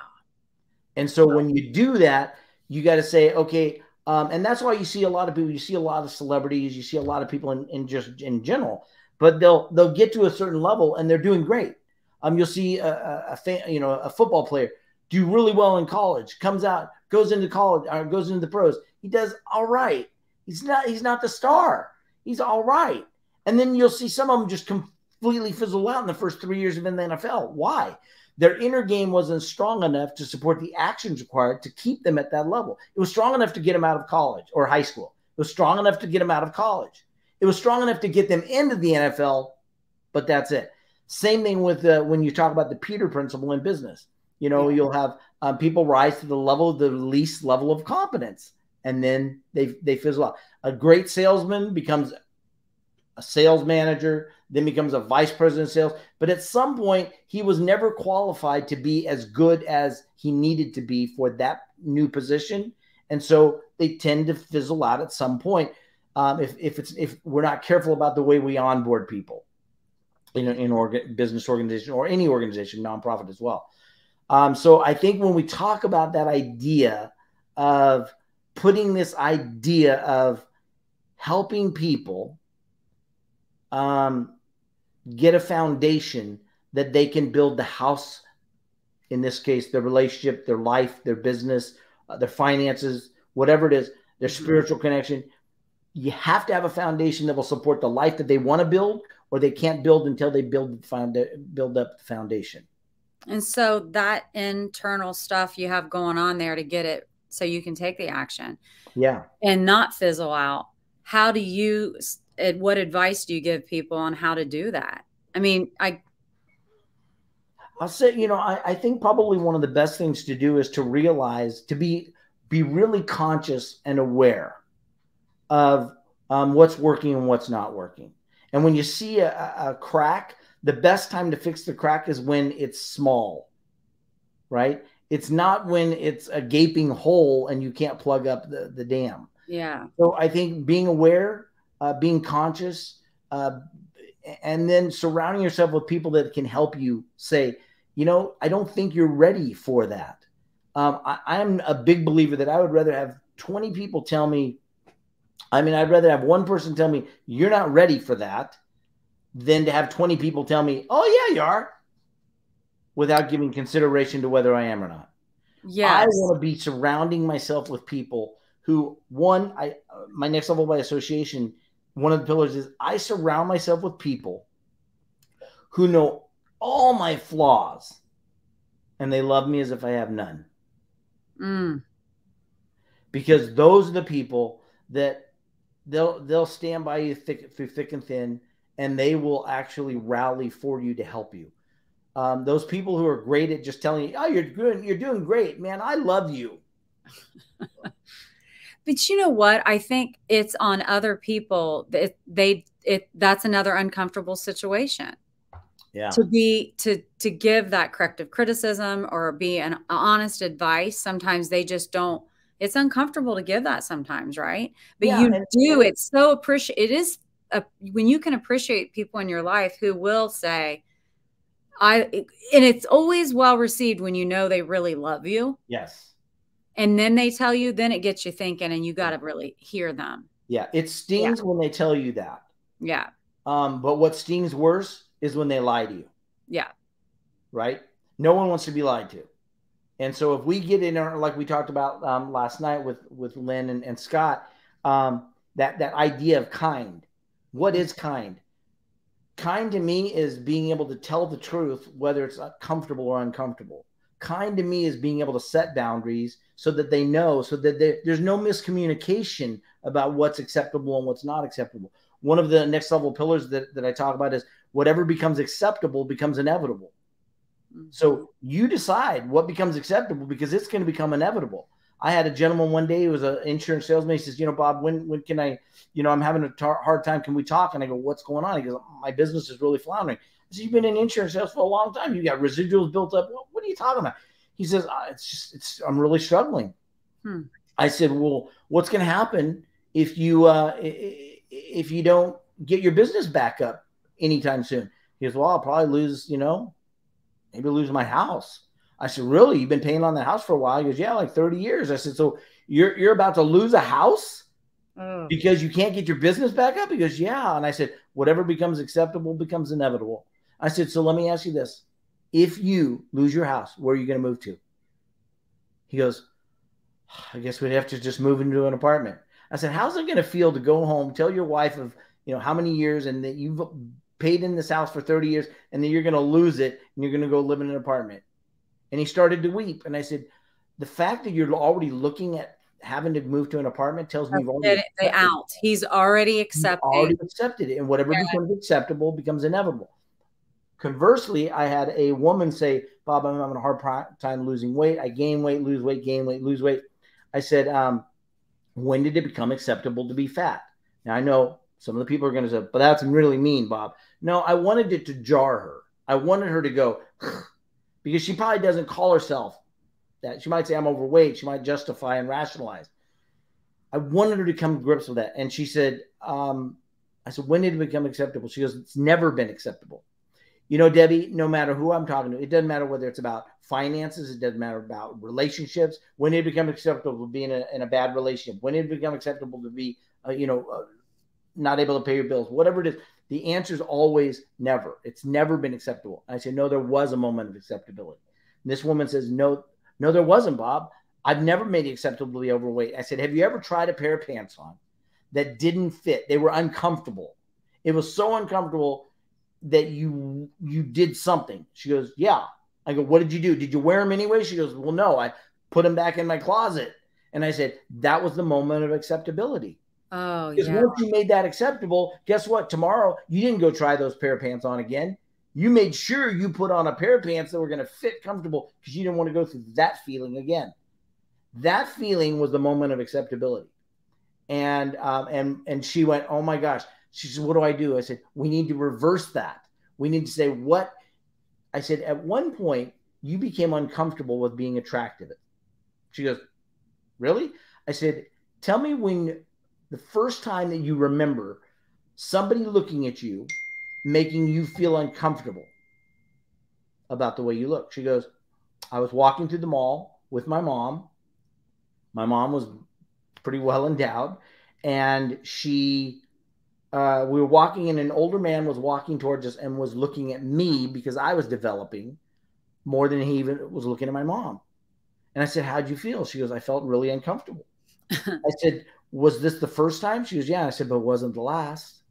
And so when you do that, you got to say, okay, and that's why you see a lot of people, you see a lot of celebrities, you see a lot of people in just in general, but they'll get to a certain level and they're doing great. You'll see a football player do really well in college, comes out, goes into college, or goes into the pros. He does all right. He's not the star. He's all right. And then you'll see some of them just completely fizzle out in the first 3 years of in the NFL. Why? Their inner game wasn't strong enough to support the actions required to keep them at that level. It was strong enough to get them out of college or high school. It was strong enough to get them out of college. It was strong enough to get them into the NFL, but that's it. Same thing with when you talk about the Peter principle in business. You'll have people rise to the least level of competence, and then they fizzle out. A great salesman becomes a sales manager, then becomes a vice president of sales. But at some point, he was never qualified to be as good as he needed to be for that new position. And so they tend to fizzle out at some point if we're not careful about the way we onboard people in business organization or any organization, nonprofit as well. So I think when we talk about that idea of putting this idea of helping people get a foundation that they can build the house, in this case, their relationship, their life, their business, their finances, whatever it is, their spiritual connection. You have to have a foundation that will support the life that they want to build, or they can't build until they build up the foundation. And so that internal stuff you have going on there to get it so you can take the action. Yeah. And not fizzle out. What advice do you give people on how to do that? I mean, I'll say, I think probably one of the best things to do is to realize, to be really conscious and aware of what's working and what's not working. And when you see a crack, the best time to fix the crack is when it's small, right? It's not when it's a gaping hole and you can't plug up the dam. Yeah. So I think being aware, being conscious, and then surrounding yourself with people that can help you say, I don't think you're ready for that. I'm a big believer that I would rather have 20 people tell me, I'd rather have one person tell me you're not ready for that than to have 20 people tell me, oh yeah, you are, without giving consideration to whether I am or not. Yes. I want to be surrounding myself with people who, my next level by association, one of the pillars is I surround myself with people who know all my flaws and they love me as if I have none. Because those are the people that they'll stand by you through thick and thin, and they will actually rally for you to help you. Those people who are great at just telling you, oh, you're doing great, man, I love you. But you know what? I think it's on other people that that's another uncomfortable situation. Yeah. To give that corrective criticism or be an honest advice. Sometimes they just don't. It's uncomfortable to give that sometimes, right? But yeah, it's so appreciate. It is when you can appreciate people in your life who will say, and it's always well received when you know they really love you. Yes. And then they tell you, then it gets you thinking, and you got to really hear them. Yeah. It stings when they tell you that. Yeah. But what stings worse is when they lie to you. Yeah. Right. No one wants to be lied to. And so if we get in, like we talked about last night with Lynn and Scott, that idea of kind. What is kind? Kind to me is being able to tell the truth, whether it's comfortable or uncomfortable. Kind to me is being able to set boundaries so that they know, so that there's no miscommunication about what's acceptable and what's not acceptable. One of the next level pillars that I talk about is whatever becomes acceptable becomes inevitable. So you decide what becomes acceptable because it's going to become inevitable. I had a gentleman one day who was an insurance salesman. He says, Bob, when can I, I'm having a hard time. Can we talk? And I go, what's going on? He goes, my business is really floundering. I said, you've been in insurance sales for a long time. You got residuals built up. What are you talking about? He says, I'm really struggling. I said, well, what's going to happen if you don't get your business back up anytime soon? He goes, well, I'll probably lose, maybe lose my house. I said, really? You've been paying on that house for a while? He goes, yeah, like 30 years. I said, so you're about to lose a house because you can't get your business back up? He goes, yeah. And I said, whatever becomes acceptable becomes inevitable. I said, so let me ask you this. If you lose your house, where are you going to move to? He goes, I guess we'd have to just move into an apartment. I said, how's it going to feel to go home, tell your wife of, how many years and that you've paid in this house for 30 years and then you're going to lose it and you're going to go live in an apartment? And he started to weep. And I said, the fact that you're already looking at having to move to an apartment tells me you've already out. He's already accepted it. And whatever becomes acceptable becomes inevitable. Conversely, I had a woman say, Bob, I'm having a hard time losing weight. I gain weight, lose weight, gain weight, lose weight. I said, when did it become acceptable to be fat? Now, I know some of the people are going to say, but that's really mean, Bob. No, I wanted it to jar her. I wanted her to go, because she probably doesn't call herself that. She might say, I'm overweight. She might justify and rationalize. I wanted her to come to grips with that. And she said, I said, when did it become acceptable? She goes, it's never been acceptable. Debbie, no matter who I'm talking to, it doesn't matter whether it's about finances. It doesn't matter about relationships. When did it become acceptable to be in a bad relationship? When did it become acceptable to be, not able to pay your bills? Whatever it is, the answer is always never. It's never been acceptable. I said, no, there was a moment of acceptability. And this woman says, no, there wasn't, Bob. I've never made it acceptable to be overweight. I said, have you ever tried a pair of pants on that didn't fit? They were uncomfortable. It was so uncomfortable that you did something. She goes, yeah. I go, what did you do? Did you wear them anyway? She goes, well, no, I put them back in my closet. And I said, that was the moment of acceptability. Oh, because once you made that acceptable, guess what? Tomorrow, you didn't go try those pair of pants on again. You made sure you put on a pair of pants that were going to fit comfortable because you didn't want to go through that feeling again. That feeling was the moment of acceptability. And she went, oh my gosh. She said, what do I do? I said, we need to reverse that. We need to say what I said. At one point, you became uncomfortable with being attractive. She goes, really? I said, tell me when the first time that you remember somebody looking at you, making you feel uncomfortable about the way you look. She goes, I was walking through the mall with my mom. My mom was pretty well endowed. And we were walking and an older man was walking towards us and was looking at me because I was developing more than he even was looking at my mom. And I said, how'd you feel? She goes, I felt really uncomfortable. I said, was this the first time? She goes, yeah. I said, but it wasn't the last.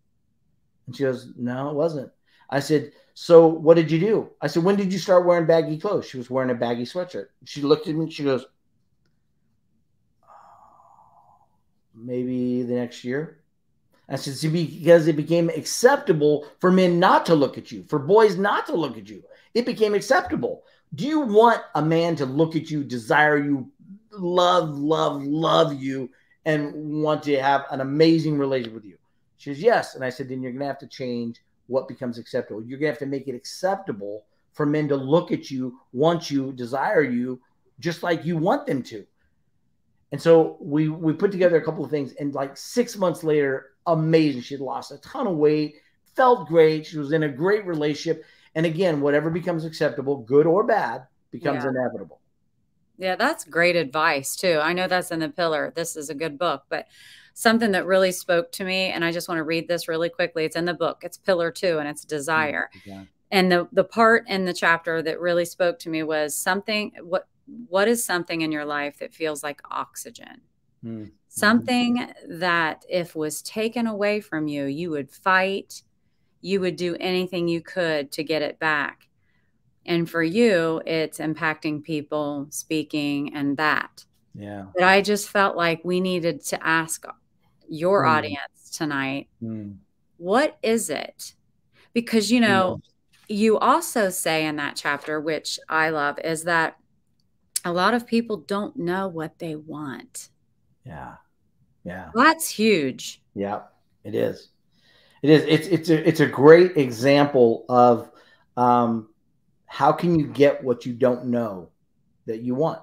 And she goes, no, it wasn't. I said, so what did you do? I said, when did you start wearing baggy clothes? She was wearing a baggy sweatshirt. She looked at me and she goes, maybe the next year. I said, see, because it became acceptable for men not to look at you, for boys not to look at you. It became acceptable. Do you want a man to look at you, desire you, love you, and want to have an amazing relationship with you? She says, yes. And I said, then you're going to have to change what becomes acceptable. You're going to have to make it acceptable for men to look at you, want you, desire you, just like you want them to. And so we put together a couple of things. And like 6 months later, amazing. She had lost a ton of weight, felt great. She was in a great relationship. And again, whatever becomes acceptable, good or bad, becomes inevitable. Yeah, that's great advice too. I know that's in the pillar. This is a good book, but something that really spoke to me, and I just want to read this really quickly. It's in the book. It's pillar 2, and it's desire. And the part in the chapter that really spoke to me was something. What is something in your life that feels like oxygen? Something that if was taken away from you, you would fight. You would do anything you could to get it back. And for you, it's impacting people, speaking, and that. Yeah. But I just felt like we needed to ask your audience tonight, what is it? Because, you also say in that chapter, which I love, is that a lot of people don't know what they want. Yeah. Yeah. That's huge. Yeah, it is. It is. It's a great example of how can you get what you don't know that you want,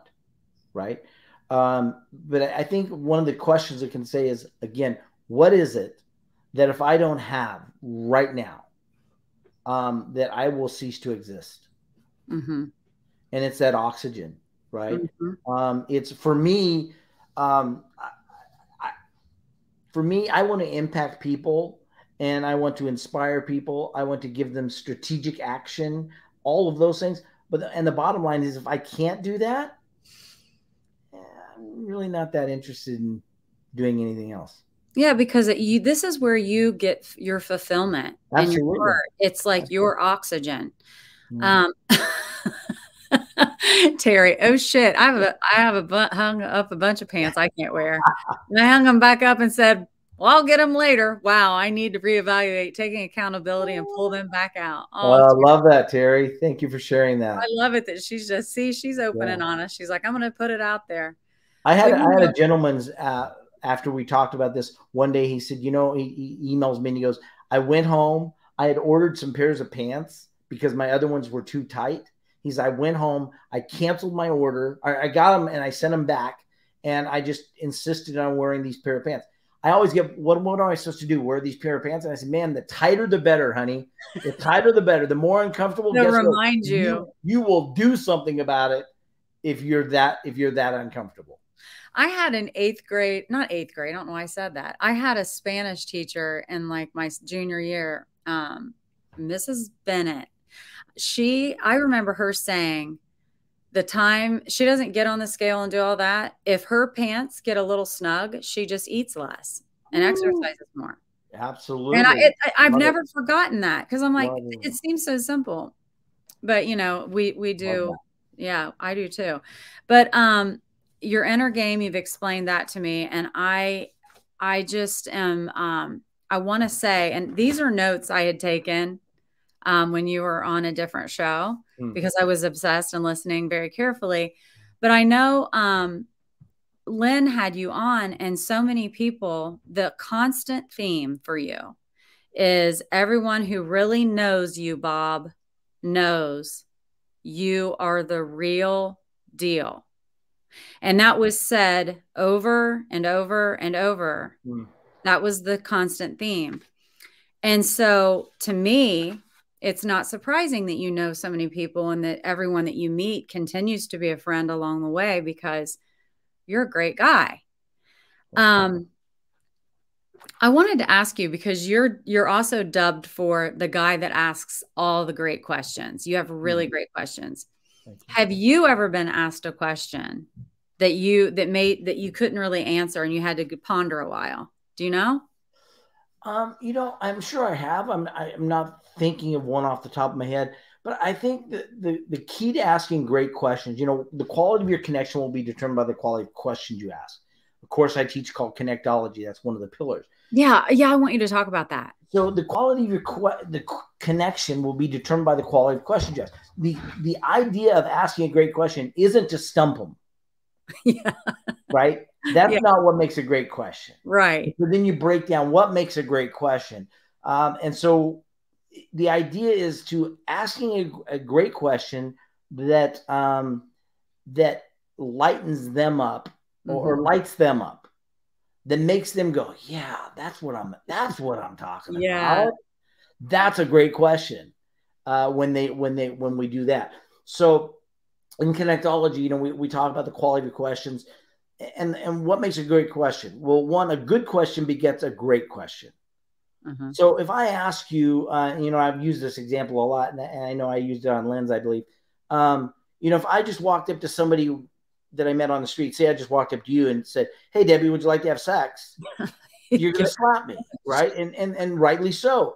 right? But I think one of the questions it can say is, again, what is it that if I don't have right now, that I will cease to exist? and it's that oxygen, right? Mm-hmm. It's for me. Um, for me, I want to impact people and I want to inspire people. I want to give them strategic action, all of those things. And the bottom line is, if I can't do that, I'm really not that interested in doing anything else. Yeah, because this is where you get your fulfillment in your Absolutely. heart. It's like your oxygen. Mm. Um, Terry, oh shit, hung up a bunch of pants I can't wear. And I hung them back up and said, well, I'll get them later. Wow, I need to reevaluate taking accountability and pull them back out. Oh, I love that, Terry. Thank you for sharing I that. love it that she's open and honest. She's like, I'm going to put it out there. I But, had a gentleman's after we talked about this one day. He said, he emails me and he goes, I went home. I had ordered some pairs of pants because my other ones were too tight. He's, I went home. I canceled my order. I got them and I sent them back. And I just insisted on wearing these pair of pants. I always get, what am I supposed to do? Wear these pair of pants? And I said, man, the tighter the better, honey. The tighter the better. The more uncomfortable. to remind you will do something about it if you're that uncomfortable. I had an not eighth grade. I don't know why I said that. I had a Spanish teacher in like my junior year, Mrs. Bennett. I remember her saying the time she doesn't get on the scale and do all that, if her pants get a little snug, she just eats less and exercises more. Absolutely. And I've never forgotten that because I'm like, it seems so simple, but we do. Yeah, I do too. But, your inner game, you've explained that to me. And I just am, I want to say, and these are notes I had taken when you were on a different show because I was obsessed and listening very carefully. But I know Lynn had you on, and so many people, the constant theme for you is everyone who really knows you, Bob, knows you are the real deal. And that was said over and over and over. That was the constant theme. And so to me, it's not surprising that you know so many people and that everyone that you meet continues to be a friend along the way because you're a great guy. I wanted to ask you because you're also dubbed for the guy that asks all the great questions. You have really great questions. Have you ever been asked a question that you couldn't really answer and you had to ponder a while? Do you know? I'm sure I have. I'm not thinking of one off the top of my head, but I think that the key to asking great questions, the quality of your connection will be determined by the quality of questions you ask. Of course, I teach called connectology. That's one of the pillars. Yeah. I want you to talk about that. So the quality of the connection will be determined by the quality of questions you ask. The idea of asking a great question isn't to stump them. Yeah. Right? That's not what makes a great question. Right. So then you break down what makes a great question. And so the idea is to asking a great question that that lightens them up or lights them up, that makes them go, yeah, that's what I'm talking about. That's a great question when we do that. So in connectology, we talk about the quality of questions and what makes a great question. Well, one, a good question begets a great question. So if I ask you, I've used this example a lot, and I know I used it on Lynn's, I believe. If I just walked up to somebody that I met on the street, say I just walked up to you and said, hey, Debbie, would you like to have sex? You're going to slap me, right? And rightly so,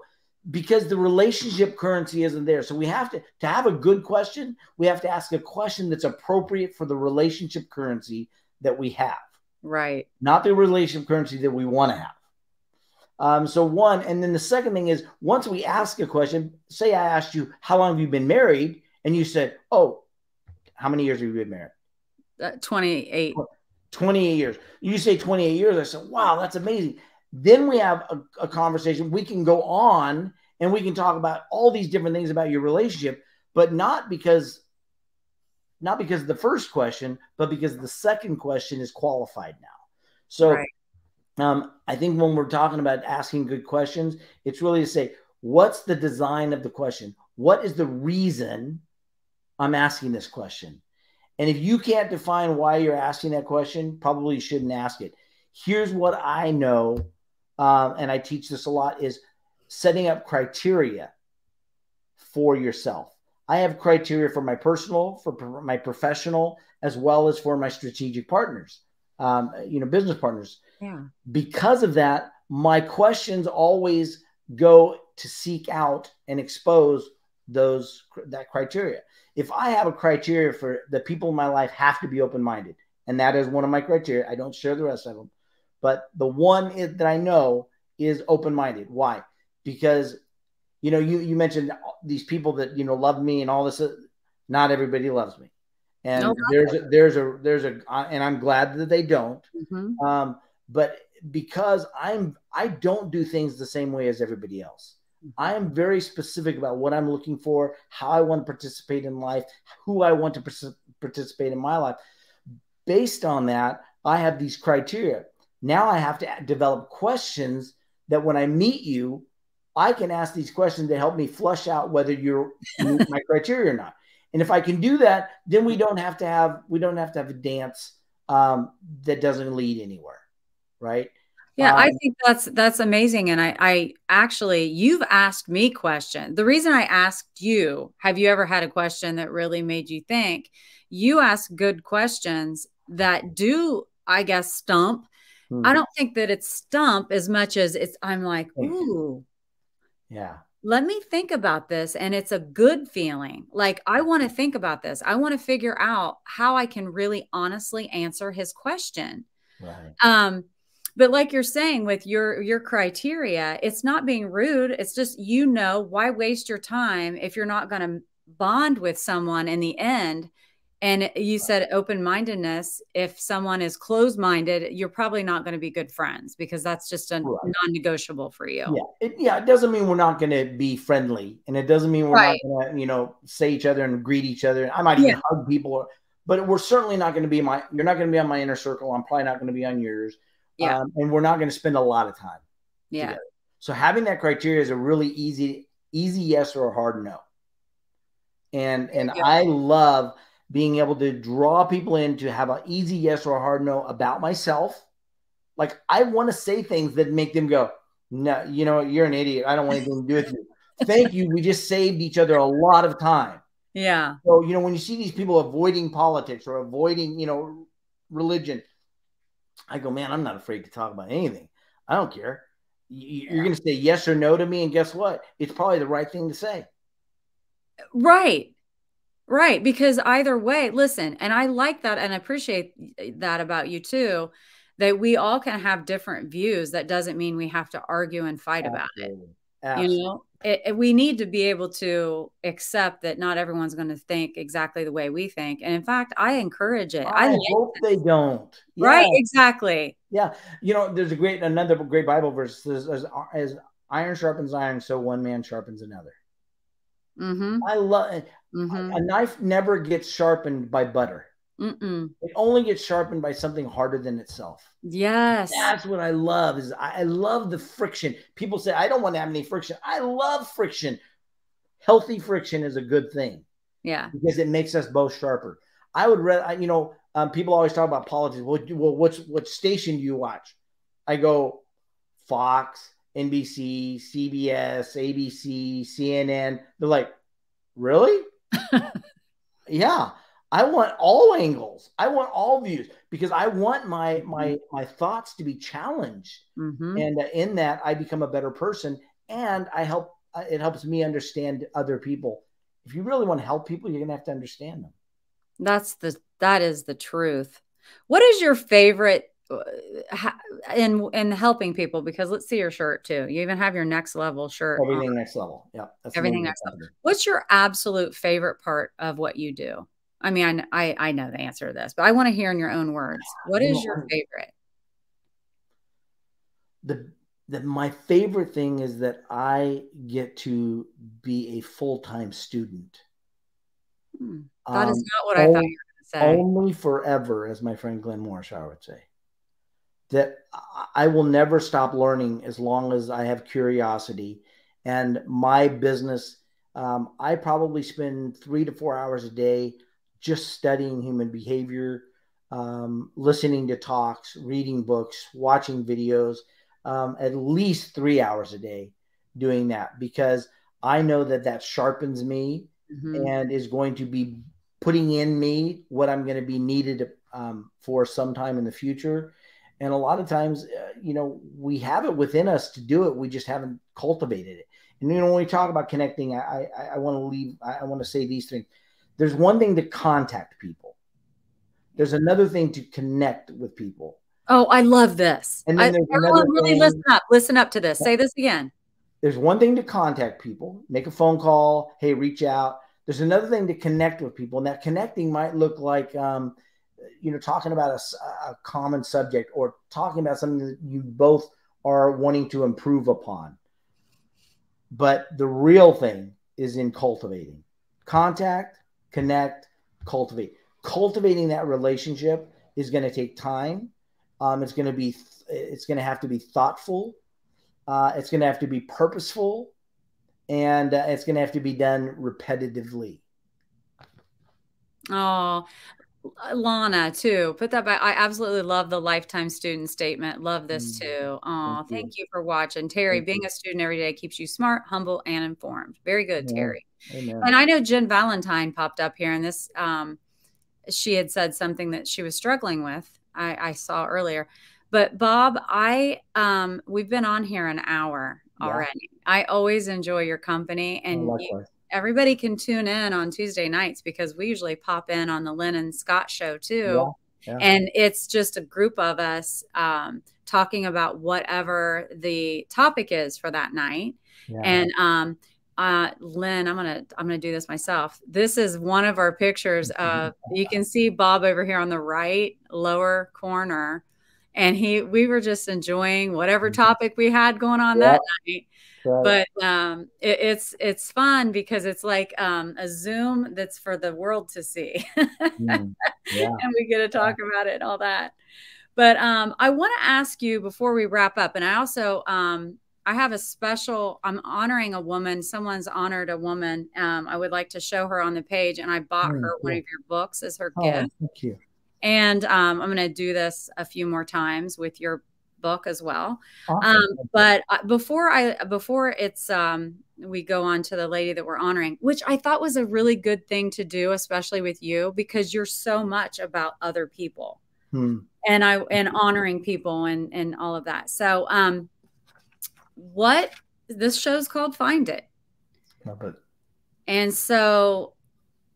because the relationship currency isn't there. So we have to have a good question, we have to ask a question that's appropriate for the relationship currency that we have. Right. Not the relationship currency that we want to have. So one, and then the second thing is, once we ask a question, say I asked you, how long have you been married? And you said, oh, how many years have you been married? 28. 28 years. You say 28 years. I said, wow, that's amazing. Then we have a conversation. We can go on and we can talk about all these different things about your relationship, but not because of the first question, but because the second question is qualified now. So right. I think when we're talking about asking good questions, it's really to say, what's the design of the question? What is the reason I'm asking this question. And if you can't define why you're asking that question, probably you shouldn't ask it. Here's what I know, and I teach this a lot, is setting up criteria for yourself. I have criteria for my personal, for my professional, as well as for my strategic partners, business partners. Yeah. Because of that, my questions always go to seek out and expose that criteria. If I have a criteria for the people in my life have to be open-minded, and that is one of my criteria. I don't share the rest of them, but the one that I know is open-minded. Why? Because you mentioned these people that love me and all this. Not everybody loves me, and there's a, and I'm glad that they don't. Mm-hmm. But because I don't do things the same way as everybody else. I am very specific about what I'm looking for, how I want to participate in life, who I want to participate in my life. Based on that, I have these criteria. Now I have to develop questions that when I meet you, I can ask these questions to help me flush out whether you meet my criteria or not. And if I can do that, then we don't have to have a dance that doesn't lead anywhere, right? Yeah, I think that's amazing. And I actually, you've asked me questions. The reason I asked you, have you ever had a question that really made you think? You ask good questions that do, I guess, stump. I don't think that it's stump as much as I'm like, ooh, yeah, let me think about this. And it's a good feeling. Like, I want to think about this. I want to figure out how I can really honestly answer his question. Right. But like you're saying with your criteria, it's not being rude. It's just, why waste your time if you're not going to bond with someone in the end? And you said open-mindedness. If someone is closed-minded, you're probably not going to be good friends because that's just a non-negotiable for you. Yeah. It doesn't mean we're not going to be friendly, and it doesn't mean we're not going to, say each other and greet each other. I might even hug people, but we're certainly not going to be you're not going to be on my inner circle. I'm probably not going to be on yours. Yeah. And we're not going to spend a lot of time together. So having that criteria is a really easy yes or a hard no. And I love being able to draw people in to have an easy yes or a hard no about myself. Like, I want to say things that make them go, no, you're an idiot. I don't want anything to do with you. Thank you. We just saved each other a lot of time. Yeah. So, when you see these people avoiding politics or avoiding, religion, I go, man, I'm not afraid to talk about anything. I don't care. You're going to say yes or no to me. And guess what? It's probably the right thing to say. Right. Right. Because either way, listen, and I like that and appreciate that about you too, that we all can have different views. That doesn't mean we have to argue and fight about it. Absolutely. We need to be able to accept that not everyone's going to think exactly the way we think. And in fact, I encourage it. I hope they don't. Right. Exactly. Yeah. There's another great Bible verse. As iron sharpens iron, so one man sharpens another. Mm-hmm. I love a knife never gets sharpened by butter. It only gets sharpened by something harder than itself. Yes. That's what I love. I love the friction. People say, I don't want to have any friction. I love friction. Healthy friction is a good thing. Yeah. Because it makes us both sharper. I would rather, people always talk about politics. Well, what station do you watch? I go, Fox, NBC, CBS, ABC, CNN. They're like, really? Yeah. I want all angles. I want all views because I want my thoughts to be challenged. And in that, I become a better person, and it helps me understand other people. If you really want to help people, you're going to have to understand them. That is the truth. What is your favorite in helping people? Because let's see your shirt too. You even have your next level shirt. Everything next level. Yeah. Everything next level. What's your absolute favorite part of what you do? I mean, I know the answer to this, but I want to hear in your own words. What is your favorite? My favorite thing is that I get to be a full-time student. That is not what I thought you were going to say. Only forever, as my friend Glenn Morishauer would say. That I will never stop learning as long as I have curiosity. And my business, I probably spend 3 to 4 hours a day just studying human behavior, listening to talks, reading books, watching videos, at least 3 hours a day doing that, because I know that that sharpens me and is going to be putting in me what I'm going to be needed for sometime in the future. And a lot of times, we have it within us to do it. We just haven't cultivated it. And, when we talk about connecting, I want to say these things. There's one thing to contact people. There's another thing to connect with people. Oh, I love this. And then there's another really thing. Listen up to this. Say this again. There's one thing to contact people, make a phone call, hey, reach out. There's another thing to connect with people. And that connecting might look like, talking about a common subject, or talking about something that you both are wanting to improve upon. But the real thing is in cultivating. Contact, connect, cultivate. Cultivating that relationship is going to take time. It's going to have to be thoughtful. It's going to have to be purposeful, and it's going to have to be done repetitively. Oh, Lana, too. Put that back. I absolutely love the lifetime student statement. Love this too. Oh, thank you for watching. Terry, being a student every day keeps you smart, humble, and informed. Very good, Terry. Amen. And I know Jen Valentine popped up here, and this, she had said something that she was struggling with. I saw earlier. But Bob, we've been on here an hour already. I always enjoy your company, and everybody can tune in on Tuesday nights, because we usually pop in on the Lynn and Scott show too. And it's just a group of us talking about whatever the topic is for that night. And Lynn, I'm gonna do this myself. This is one of our pictures of, you can see Bob over here on the right lower corner. And we were just enjoying whatever topic we had going on that night. But it's fun, because it's like a Zoom that's for the world to see. And we get to talk about it and all that. But I want to ask you before we wrap up, and I also I have a special, I'm honoring a woman. Someone's honored a woman. I would like to show her on the page, and I bought her one of your books as her gift. Thank you. And I'm going to do this a few more times with your book as well. Awesome. But before it's we go on to the lady that we're honoring, which I thought was a really good thing to do, especially with you, because you're so much about other people and honoring people and all of that. So what this show's called Find It. Love it. And so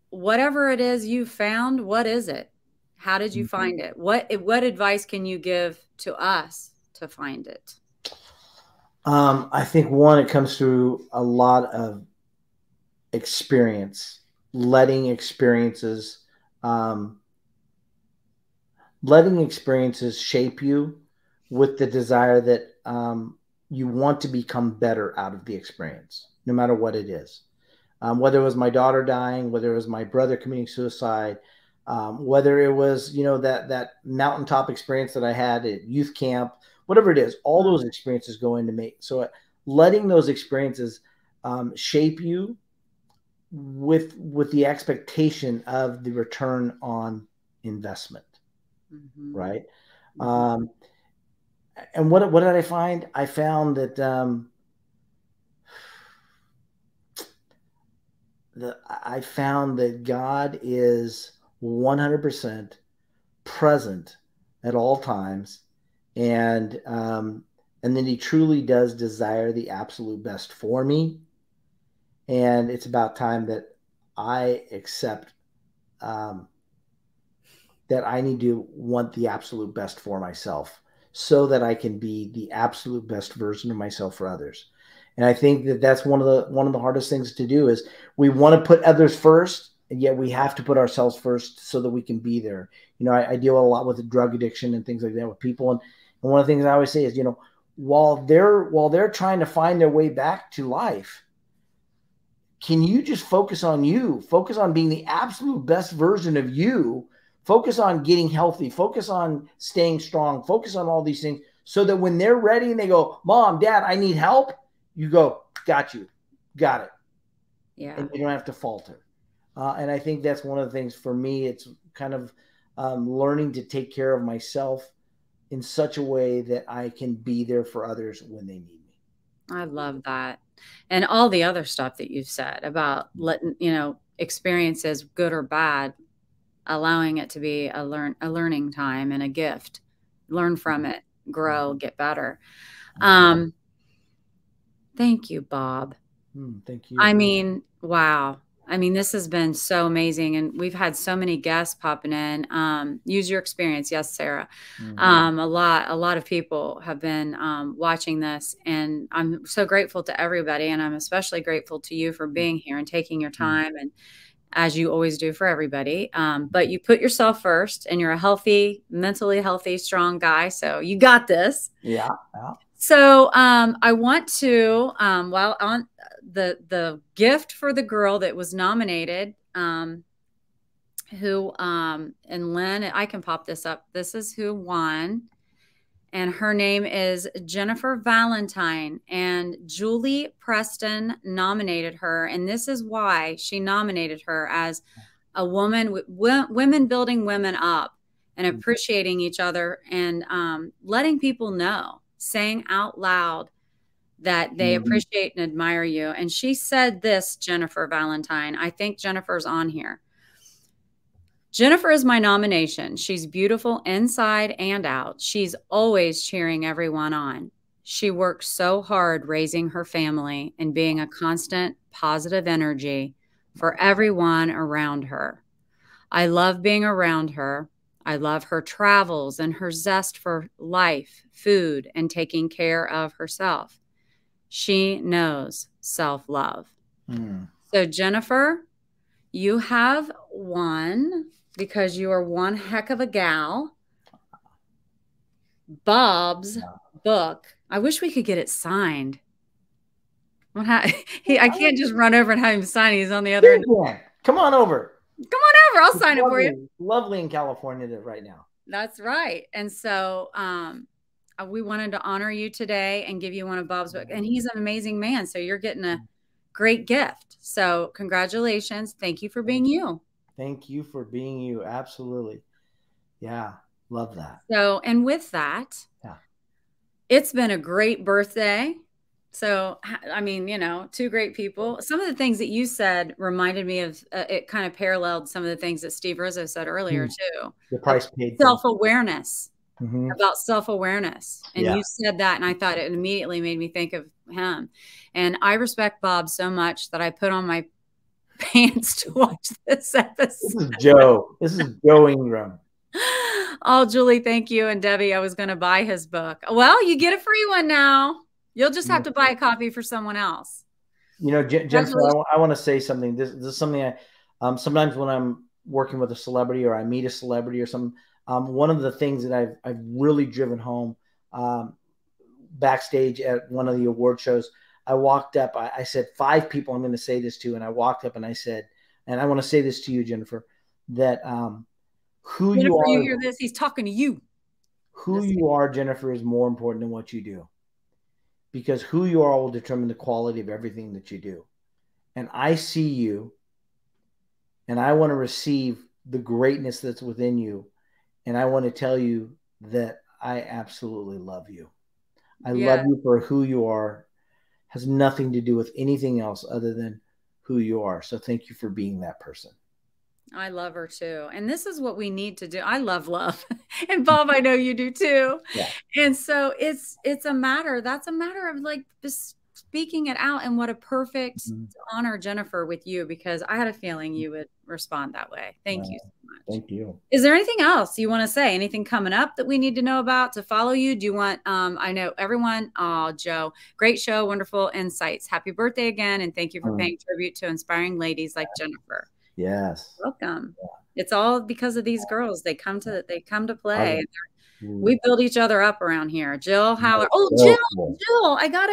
whatever it is you found, what is it? How did you find it? What advice can you give to us to find it? I think, one, it comes through a lot of experience, letting experiences shape you with the desire that you want to become better out of the experience, no matter what it is. Whether it was my daughter dying, whether it was my brother committing suicide, whether it was, that mountaintop experience that I had at youth camp, whatever it is, all those experiences go into me. So letting those experiences shape you with the expectation of the return on investment, right? And what did I find? I found that God is 100% present at all times, and then He truly does desire the absolute best for me. And it's about time that I accept that I need to want the absolute best for myself, so that I can be the absolute best version of myself for others. And I think that that's one of the hardest things to do, is we want to put others first, and yet we have to put ourselves first so that we can be there. I deal a lot with drug addiction and things like that with people. And one of the things I always say is, while they're trying to find their way back to life, can you just focus on you? Focus on being the absolute best version of you. Focus on getting healthy. Focus on staying strong. Focus on all these things, so that when they're ready and they go, Mom, Dad, I need help, you go, got you. Got it. Yeah. and you don't have to falter. And I think that's one of the things for me. It's kind of learning to take care of myself in such a way that I can be there for others when they need me. I love that. And all the other stuff that you've said about letting, experiences, good or bad, allowing it to be a learning time and a gift. Learn from it, grow, get better. Thank you, Bob. Thank I you. mean, wow. I mean, this has been so amazing, and we've had so many guests popping in. Use your experience, yes, Sarah. A lot of people have been watching this, and I'm so grateful to everybody, and I'm especially grateful to you for being here and taking your time, and as you always do for everybody. But you put yourself first, and you're a healthy, mentally healthy, strong guy, so you got this. Yeah. So I want to, while on the gift for the girl that was nominated, who and Lynn, I can pop this up. This is who won, and her name is Jennifer Valentine, and Julie Preston nominated her, and this is why she nominated her, as a woman, women building women up and appreciating each other, and letting people know, saying out loud that they appreciate and admire you. And she said this, Jennifer Valentine, I think Jennifer's on here. Jennifer is my nomination. She's beautiful inside and out. She's always cheering everyone on. She works so hard raising her family and being a constant positive energy for everyone around her. I love being around her. I love her travels and her zest for life, food, and taking care of herself. She knows self-love. So, Jennifer, you have won, because you are one heck of a gal, Bob's book. I wish we could get it signed. I can't just run over and have him sign. He's on the other end. Come on over. Come on over. I'll sign it for you. Lovely in California right now. That's right. And so we wanted to honor you today and give you one of Bob's books. And he's an amazing man. So you're getting a great gift. So congratulations. Thank you for being you. Thank you for being you. Absolutely. Yeah. Love that. So, and with that, it's been a great birthday. So, I mean, two great people. Some of the things that you said reminded me of, it kind of paralleled some of the things that Steve Rizzo said earlier too. The price paid. Self-awareness, about self-awareness. And you said that, and I thought it immediately made me think of him. And I respect Bob so much that I put on my pants to watch this episode. This is Joe. This is Joe Ingram. Oh, Julie, thank you. And Debbie, I was going to buy his book. Well, you get a free one now. You'll just have to buy a copy for someone else. Jennifer, I want to say something. This is something I sometimes when I'm working with a celebrity or I meet a celebrity or something, one of the things that I've really driven home backstage at one of the award shows, I walked up. I said 5 people I'm going to say this to, and I walked up and I said, and I want to say this to you, Jennifer, that who Jennifer, you are. You hear this? He's talking to you. Who you are, Jennifer, is more important than what you do. Because who you are will determine the quality of everything that you do. And I see you, and I want to receive the greatness that's within you. And I want to tell you that I absolutely love you. I love you for who you are. Has nothing to do with anything else other than who you are. So thank you for being that person. I love her too. And this is what we need to do. I love love. And Bob, I know you do too. Yeah. And so it's a matter, that's a matter of like just speaking it out. And what a perfect honor, Jennifer, with you, because I had a feeling you would respond that way. Thank you so much. Thank you. Is there anything else you want to say? Anything coming up that we need to know about to follow you? Do you want, I know everyone, oh, Joe, great show, wonderful insights. Happy birthday again. And thank you for paying tribute to inspiring ladies like Jennifer. Yes. Welcome. It's all because of these girls. They come to play. We build each other up around here. Jill Howler. Oh, Jill, I got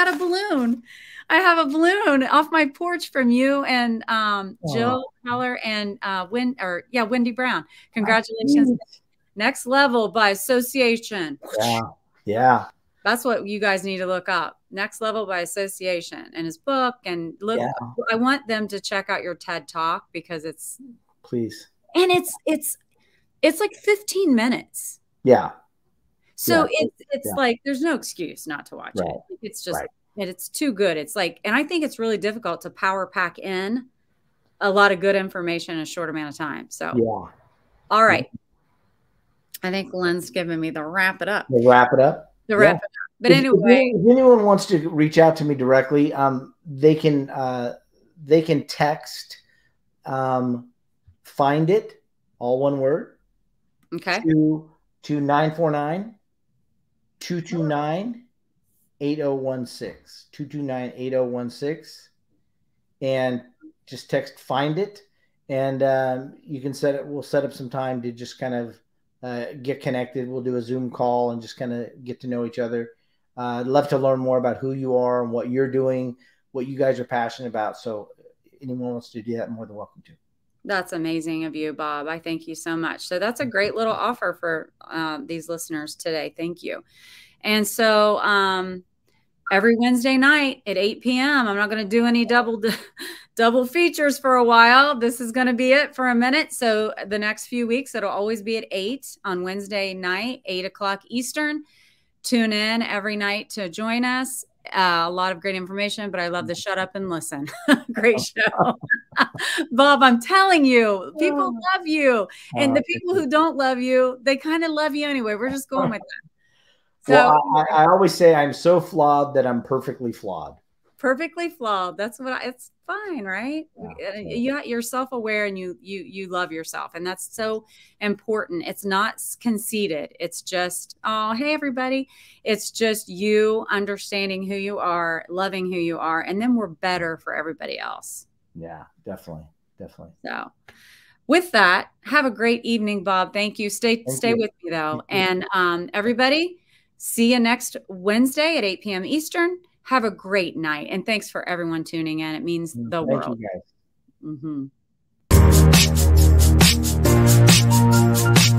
a balloon. I have a balloon off my porch from you and Jill Howler and Wendy Brown. Congratulations. Next Level by association. Yeah. That's what you guys need to look up. Next Level by Association and his book. And look, yeah. I want them to check out your TED Talk because it's please. And it's like 15 minutes. Yeah. So it's like there's no excuse not to watch it. It's just it's too good. It's like, and I think it's really difficult to power pack in a lot of good information in a short amount of time. So all right. I think Lynn's giving me the wrap it up. The wrap it up. But anyway, if anyone wants to reach out to me directly, they can text find it, all one word. Okay. To 949-229-8016. 229-8016. And just text find it. And you can we'll set up some time to just kind of get connected. We'll do a Zoom call and just kind of get to know each other. I'd love to learn more about who you are and what you're doing, what you guys are passionate about. So anyone wants to do that, more than welcome to. That's amazing of you, Bob. I thank you so much. So that's a great little offer for these listeners today. Thank you. And so every Wednesday night at 8 p.m., I'm not going to do any double features for a while. This is going to be it for a minute. So the next few weeks, it'll always be at 8 on Wednesday night, 8 o'clock Eastern. Tune in every night to join us. A lot of great information, but I love to shut up and listen. Great show. Bob, I'm telling you, people love you. And the people who don't love you, they kind of love you anyway. We're just going with that. So, well, I always say I'm so flawed that I'm perfectly flawed. Perfectly flawed. That's what it's fine, right? You're self-aware and you love yourself. And that's so important. It's not conceited. It's just, oh, hey, everybody. It's just you understanding who you are, loving who you are. And then we're better for everybody else. Yeah, definitely. Definitely. So with that, have a great evening, Bob. Thank you. Stay with me though. And everybody, see you next Wednesday at 8 p.m. Eastern. Have a great night. And thanks for everyone tuning in. It means the world. Thank you, guys.